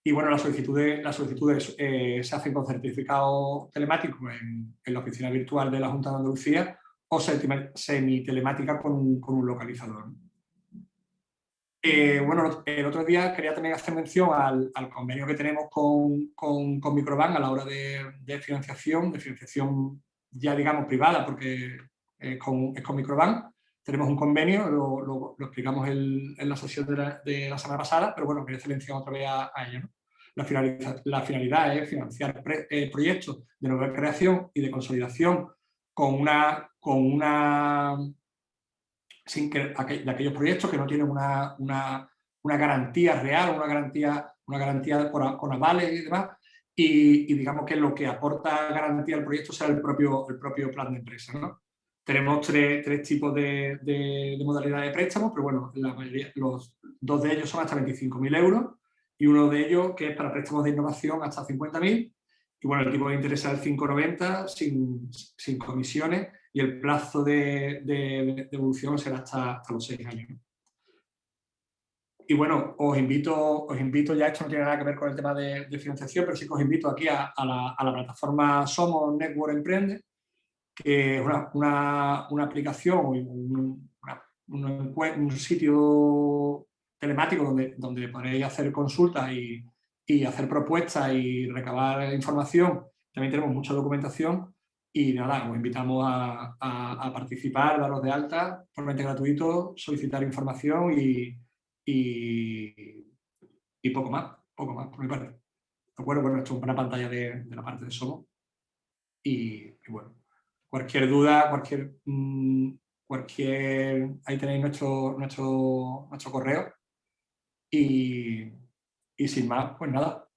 Y bueno, las solicitudes se hacen con certificado telemático en la oficina virtual de la Junta de Andalucía o semitelemática con un localizador. Bueno, el otro día quería también hacer mención al convenio que tenemos con Microbank a la hora de financiación ya digamos privada, porque es con Microbank. Tenemos un convenio, lo explicamos en la sesión de la semana pasada, pero bueno, quería hacer mención otra vez a ello, ¿no? La finalidad es financiar proyectos de nueva creación y de consolidación de aquellos proyectos que no tienen una garantía real, una garantía con avales y demás, y digamos que lo que aporta garantía al proyecto será el propio plan de empresa, ¿no? Tenemos tres tipos de modalidades de préstamos, pero bueno, la mayoría, los 2 de ellos son hasta 25.000 euros y uno de ellos que es para préstamos de innovación hasta 50.000, y bueno, el tipo de interés es el 5,90 sin comisiones, y el plazo de evolución será hasta los 6 años. Y bueno, os invito, ya esto no tiene nada que ver con el tema de financiación, pero sí que os invito aquí a la plataforma Somos Network Emprende, que es una aplicación, un sitio telemático donde podréis hacer consultas y hacer propuestas y recabar información. También tenemos mucha documentación y nada, os invitamos a participar, daros de alta, totalmente gratuito, solicitar información y poco más por mi parte. ¿De acuerdo? Bueno, esto es una pantalla de la parte de Somos y bueno. cualquier duda, ahí tenéis nuestro correo. Y sin más, pues nada,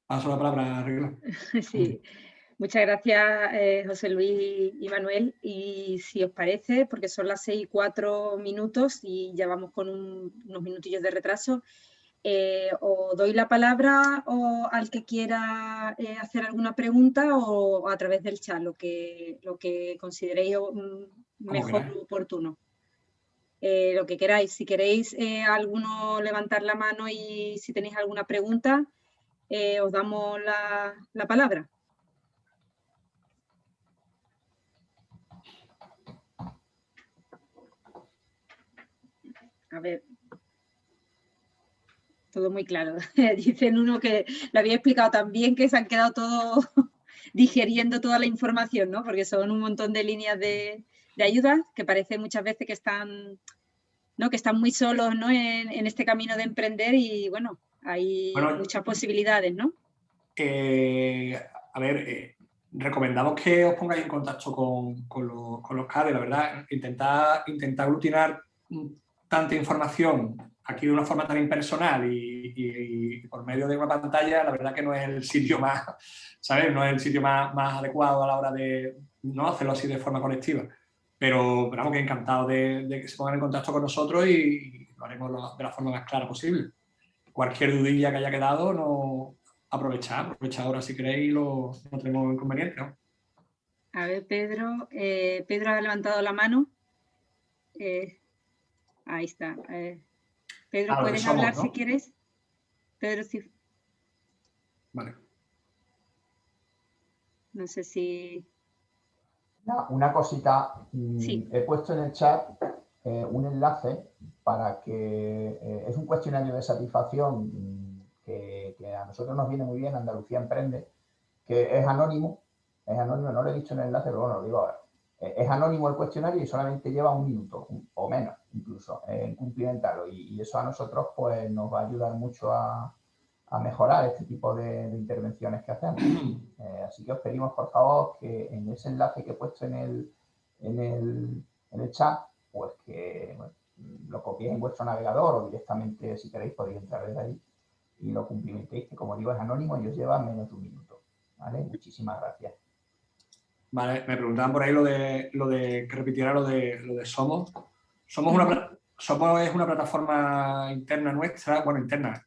paso la palabra a Regla. Sí, muchas gracias, José Luis y Manuel. Y si os parece, porque son las 6:04 y ya vamos con unos minutillos de retraso, os doy la palabra al que quiera hacer alguna pregunta o a través del chat, lo que consideréis mejor o oportuno. Lo que queráis. Si queréis alguno levantar la mano y si tenéis alguna pregunta, os damos la palabra. A ver. Todo muy claro. Dicen uno que lo había explicado también, que se han quedado todos digiriendo toda la información, ¿no? Porque son un montón de líneas de ayuda que parece muchas veces que están, ¿no? Que están muy solos, ¿no? en este camino de emprender y, bueno, hay muchas posibilidades, ¿no? A ver, recomendamos que os pongáis en contacto con los CADE, la verdad. Intentar aglutinar tanta información aquí de una forma tan impersonal y por medio de una pantalla, la verdad que no es el sitio más, ¿sabes? No es el sitio más adecuado a la hora de no hacerlo así de forma colectiva. Pero vamos, que encantado de que se pongan en contacto con nosotros y lo haremos de la forma más clara posible. Cualquier dudilla que haya quedado, no aprovechad ahora si queréis, no tenemos inconveniente, ¿no? A ver, Pedro ha levantado la mano. Ahí está. Pedro, puedes hablar, ¿no? Si quieres. Pedro, sí. Vale. No sé si... Una cosita. Sí. He puesto en el chat un enlace para que... es un cuestionario de satisfacción que a nosotros nos viene muy bien, Andalucía Emprende, que es anónimo, no lo he dicho en el enlace, pero bueno, lo digo ahora. Es anónimo el cuestionario y solamente lleva 1 minuto, o menos incluso, en cumplimentarlo. Y eso a nosotros pues nos va a ayudar mucho a mejorar este tipo de intervenciones que hacemos. Así que os pedimos, por favor, que en ese enlace que he puesto en el chat, pues que bueno, lo copiéis en vuestro navegador o directamente, si queréis, podéis entrar desde ahí y lo cumplimentéis, que como digo es anónimo y os lleva menos de 1 minuto. ¿Vale? Muchísimas gracias. Vale, me preguntaban por ahí lo de que repitiera lo de Somos. Somos es una plataforma interna nuestra, bueno, interna,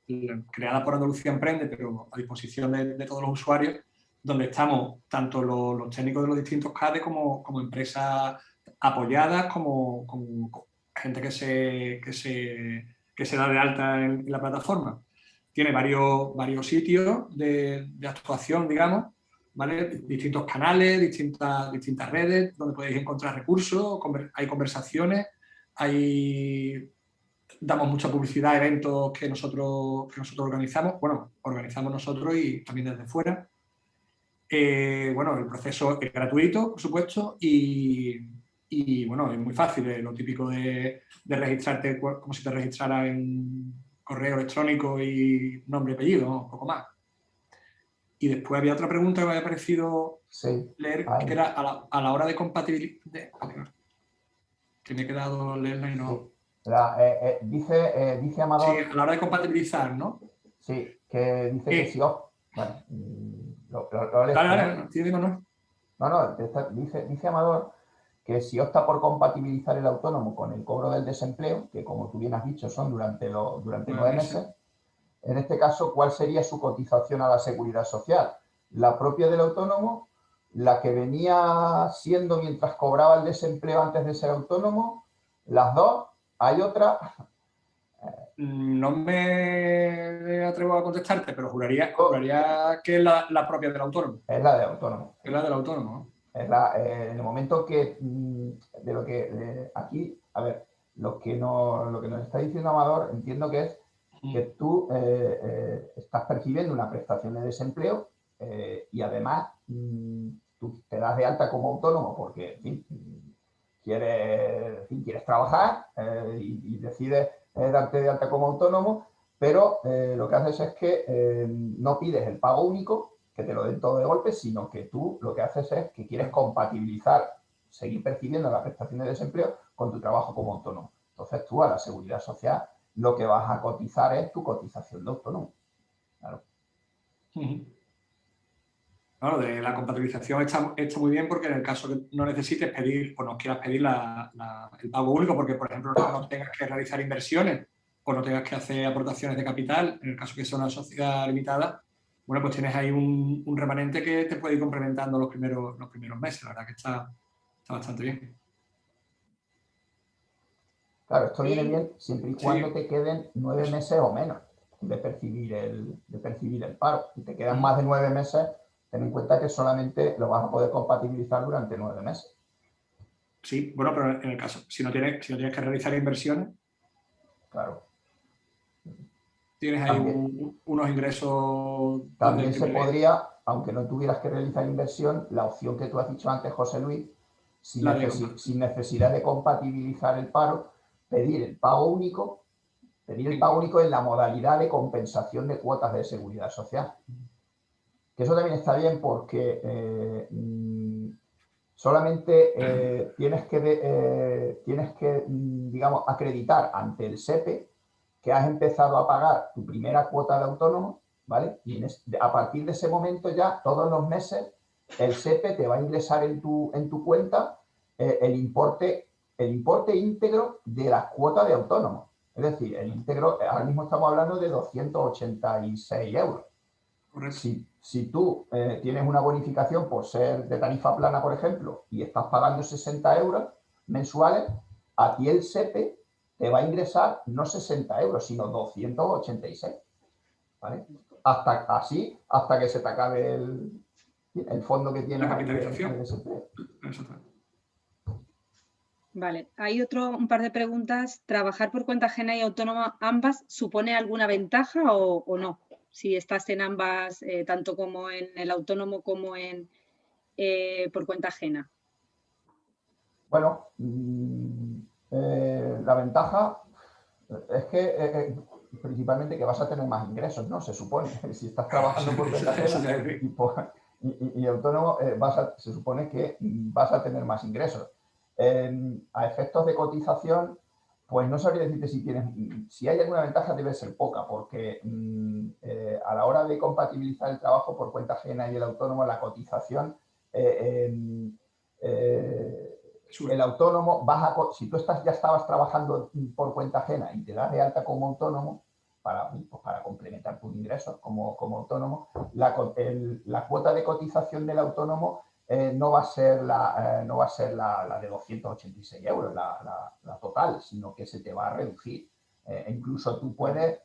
creada por Andalucía Emprende, pero a disposición de todos los usuarios, donde estamos tanto los técnicos de los distintos CADE como empresas apoyadas, como gente que se da de alta en la plataforma. Tiene varios sitios de actuación, digamos, ¿vale? Distintos canales, distintas redes donde podéis encontrar recursos, hay conversaciones, damos mucha publicidad a eventos que nosotros organizamos, bueno, organizamos nosotros y también desde fuera. Bueno, el proceso es gratuito, por supuesto, y bueno, es muy fácil, es lo típico de registrarte como si te registraras en correo electrónico y nombre y apellido, ¿no? Un poco más. Y después había otra pregunta que me había parecido leer, que era a la hora de compatibilizar. Que me he quedado leerla y no. Sí. Dice Amador. Sí, a la hora de compatibilizar, ¿no? Sí, que dice que si os. Bueno, lo lees. Dale, digo no. No, dice Amador que si opta por compatibilizar el autónomo con el cobro del desempleo, que como tú bien has dicho son durante 9 meses, en este caso, ¿cuál sería su cotización a la Seguridad Social? ¿La propia del autónomo? ¿La que venía siendo mientras cobraba el desempleo antes de ser autónomo? ¿Las dos? ¿Hay otra? No me atrevo a contestarte, pero juraría que es la propia del autónomo. Es la del autónomo. Es la del autónomo, ¿no? En el momento que, aquí, a ver, lo que nos está diciendo Amador, entiendo que es que tú estás percibiendo una prestación de desempleo y además tú te das de alta como autónomo porque, en fin, quieres trabajar y decides darte de alta como autónomo, pero lo que haces es que no pides el pago único, que te lo den todo de golpe, sino que tú lo que haces es que quieres compatibilizar, seguir percibiendo la prestación de desempleo con tu trabajo como autónomo. Entonces tú a la Seguridad Social lo que vas a cotizar es tu cotización de autónomo. Claro. Claro, de la compatibilización está muy bien porque en el caso que no necesites pedir, pues no quieras pedir el pago único porque, por ejemplo, no tengas que realizar inversiones o no tengas que hacer aportaciones de capital, en el caso que sea una sociedad limitada, bueno, pues tienes ahí un remanente que te puede ir complementando los primeros meses. La verdad que está bastante bien. Claro, esto viene bien siempre y cuando te queden 9 meses o menos de percibir el paro. Si te quedan más de 9 meses, ten en cuenta que solamente lo vas a poder compatibilizar durante 9 meses. Sí, bueno, pero en el caso, si no tienes que realizar inversiones, claro, tienes ahí unos ingresos. También se podría, aunque no tuvieras que realizar inversión, la opción que tú has dicho antes, José Luis, sin necesidad de compatibilizar el paro, pedir el pago único en la modalidad de compensación de cuotas de seguridad social. Que eso también está bien porque solamente tienes que, digamos, acreditar ante el SEPE que has empezado a pagar tu primera cuota de autónomo, ¿vale? Y a partir de ese momento ya, todos los meses, el SEPE te va a ingresar en tu cuenta el importe íntegro de la cuota de autónomo. Es decir, el íntegro, ahora mismo estamos hablando de 286 euros. Si tú tienes una bonificación por ser de tarifa plana, por ejemplo, y estás pagando 60 euros mensuales, a ti el SEPE te va a ingresar no 60 euros, sino 286. ¿Vale? Hasta que se te acabe el fondo que tienes. La capitalización. Vale, hay un par de preguntas. ¿Trabajar por cuenta ajena y autónoma ambas supone alguna ventaja o no? Si estás en ambas, tanto como en el autónomo como por cuenta ajena. Bueno, la ventaja es que principalmente que vas a tener más ingresos, ¿no? Se supone. Si estás trabajando por cuenta ajena y autónomo, se supone que vas a tener más ingresos. A efectos de cotización, pues no sabría decirte si hay alguna ventaja, debe ser poca, porque a la hora de compatibilizar el trabajo por cuenta ajena y el autónomo, la cotización, el autónomo, si tú ya estabas trabajando por cuenta ajena y te das de alta como autónomo, para complementar tus ingresos como autónomo, la cuota de cotización del autónomo no va a ser la de 286 euros, la total, sino que se te va a reducir. Incluso tú puedes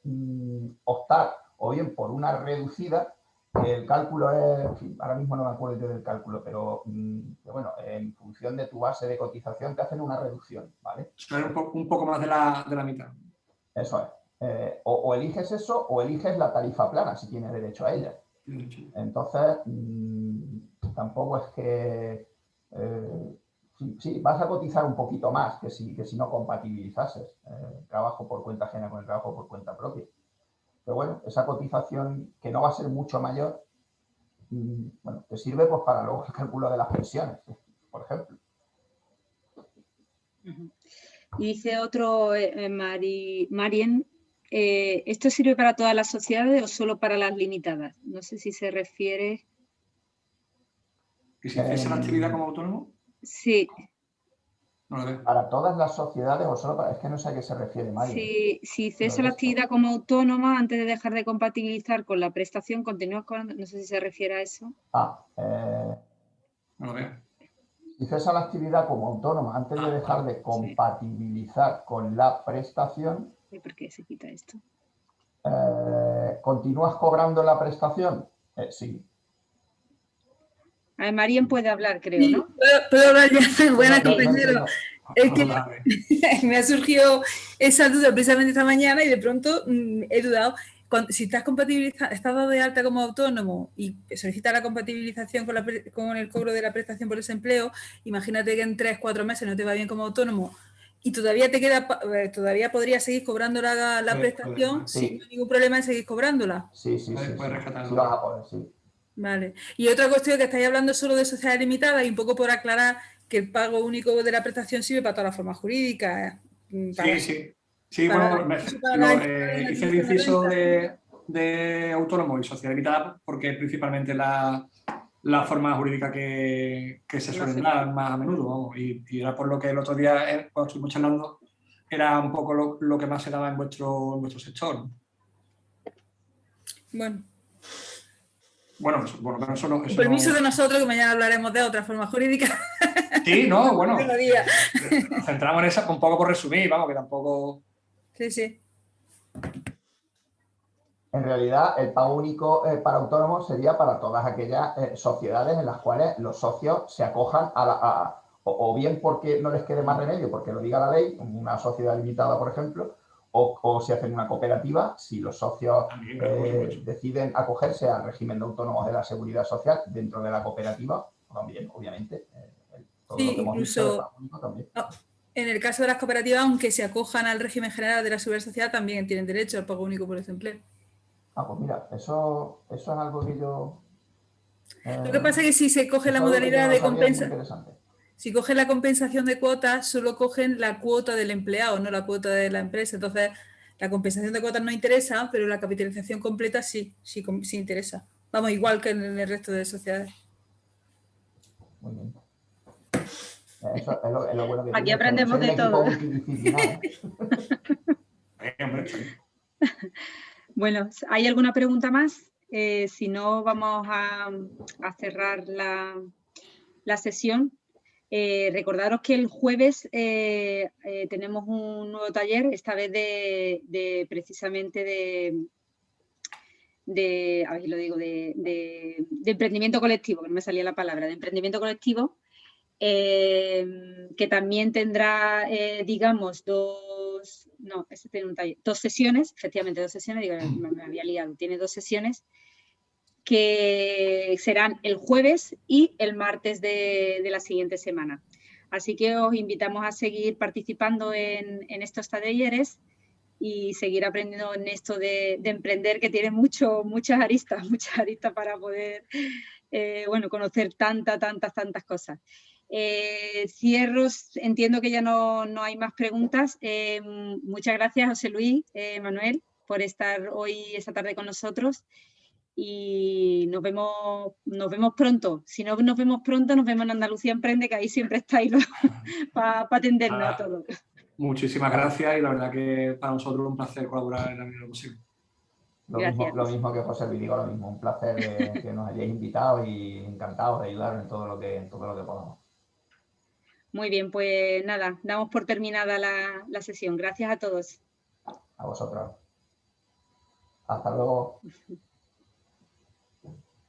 optar o bien por una reducida, que el cálculo es, en fin, ahora mismo no me acuerdo del cálculo, pero bueno, en función de tu base de cotización te hacen una reducción, ¿vale? Un poco más de la mitad. Eso es. O eliges eso o eliges la tarifa plana si tienes derecho a ella. Entonces, tampoco es que... sí, vas a cotizar un poquito más que si no compatibilizases el trabajo por cuenta ajena con el trabajo por cuenta propia. Pero bueno, esa cotización, que no va a ser mucho mayor, bueno, te sirve pues para luego el cálculo de las pensiones, por ejemplo. Y dice otro, Marien, ¿esto sirve para todas las sociedades o solo para las limitadas? No sé si se refiere... ¿Que si cesa la actividad como autónomo? Sí. No lo veo. ¿Para todas las sociedades o solo para...? Es que no sé a qué se refiere, Mario. Si cesa la actividad como autónoma, antes de dejar de compatibilizar con la prestación, continúas cobrando... No sé si se refiere a eso. No lo veo. Si cesa la actividad como autónoma, antes de dejar de compatibilizar con la prestación... ¿Y por qué se quita esto? ¿Continúas cobrando la prestación? Sí. Marien puede hablar, creo, sí, ¿no? Puedo hablar ya. Buenas, compañero. Es que me ha surgido esa duda precisamente esta mañana y de pronto he dudado. Si estás dado de alta como autónomo y solicitas la compatibilización con el cobro de la prestación por desempleo, imagínate que en 3-4 meses no te va bien como autónomo y todavía todavía podrías seguir cobrando la prestación sin ningún problema en seguir cobrándola. Sí. Sí vas a poder, sí. Vale. Y otra cuestión que estáis hablando solo de sociedades limitadas y un poco por aclarar que el pago único de la prestación sirve para todas las formas jurídicas. Sí, sí. Sí, para, bueno, hice el inciso de autónomo y sociedad limitada porque es principalmente la forma jurídica que se suelen dar más a menudo, vamos. Y era por lo que el otro día, cuando estuvimos charlando, era un poco lo que más se daba en vuestro sector. Bueno. Bueno, pero eso no... Con permiso de nosotros, que mañana hablaremos de otra forma jurídica. Sí, no, bueno. Nos centramos en esa un poco por resumir, vamos, que tampoco... Sí, sí. En realidad, el pago único para autónomos sería para todas aquellas sociedades en las cuales los socios se acojan o bien porque no les quede más remedio, porque lo diga la ley, una sociedad limitada, por ejemplo, o si hacen una cooperativa, si los socios deciden acogerse al régimen de autónomos de la Seguridad Social dentro de la cooperativa, también, obviamente. Todo sí, lo que hemos incluso dicho del pago único también. En el caso de las cooperativas, aunque se acojan al régimen general de la Seguridad Social, también tienen derecho al pago único por desempleo. Pues mira, eso es algo que yo... Lo que pasa es que si se coge la modalidad de compensación, si cogen la compensación de cuotas, solo cogen la cuota del empleado, no la cuota de la empresa. Entonces, la compensación de cuotas no interesa, pero la capitalización completa sí interesa. Vamos, igual que en el resto de sociedades. Muy bien. Eso es lo bueno que aquí tiene aprendemos de todo. Bueno, ¿hay alguna pregunta más? Si no, vamos a cerrar la sesión. Recordaros que el jueves tenemos un nuevo taller, esta vez precisamente de emprendimiento colectivo, que no me salía la palabra, de emprendimiento colectivo, que también tendrá, digamos, dos sesiones, efectivamente 2 sesiones, digo, me había liado, tiene 2 sesiones, que serán el jueves y el martes de la siguiente semana. Así que os invitamos a seguir participando en estos talleres y seguir aprendiendo en esto de emprender, que tiene muchas aristas para poder conocer tantas cosas. Cierro, entiendo que ya no hay más preguntas. Muchas gracias, José Luis, Manuel, por estar esta tarde con nosotros. Y nos vemos pronto. Si no nos vemos pronto, nos vemos en Andalucía Emprende, que ahí siempre estáis para atendernos a todos. Muchísimas gracias y la verdad que para nosotros es un placer colaborar en la medida posible. Lo mismo que José Luis, digo lo mismo. Un placer que nos hayáis invitado y encantados de ayudar en todo lo que podamos. Muy bien, pues nada, damos por terminada la sesión. Gracias a todos. A vosotros. Hasta luego.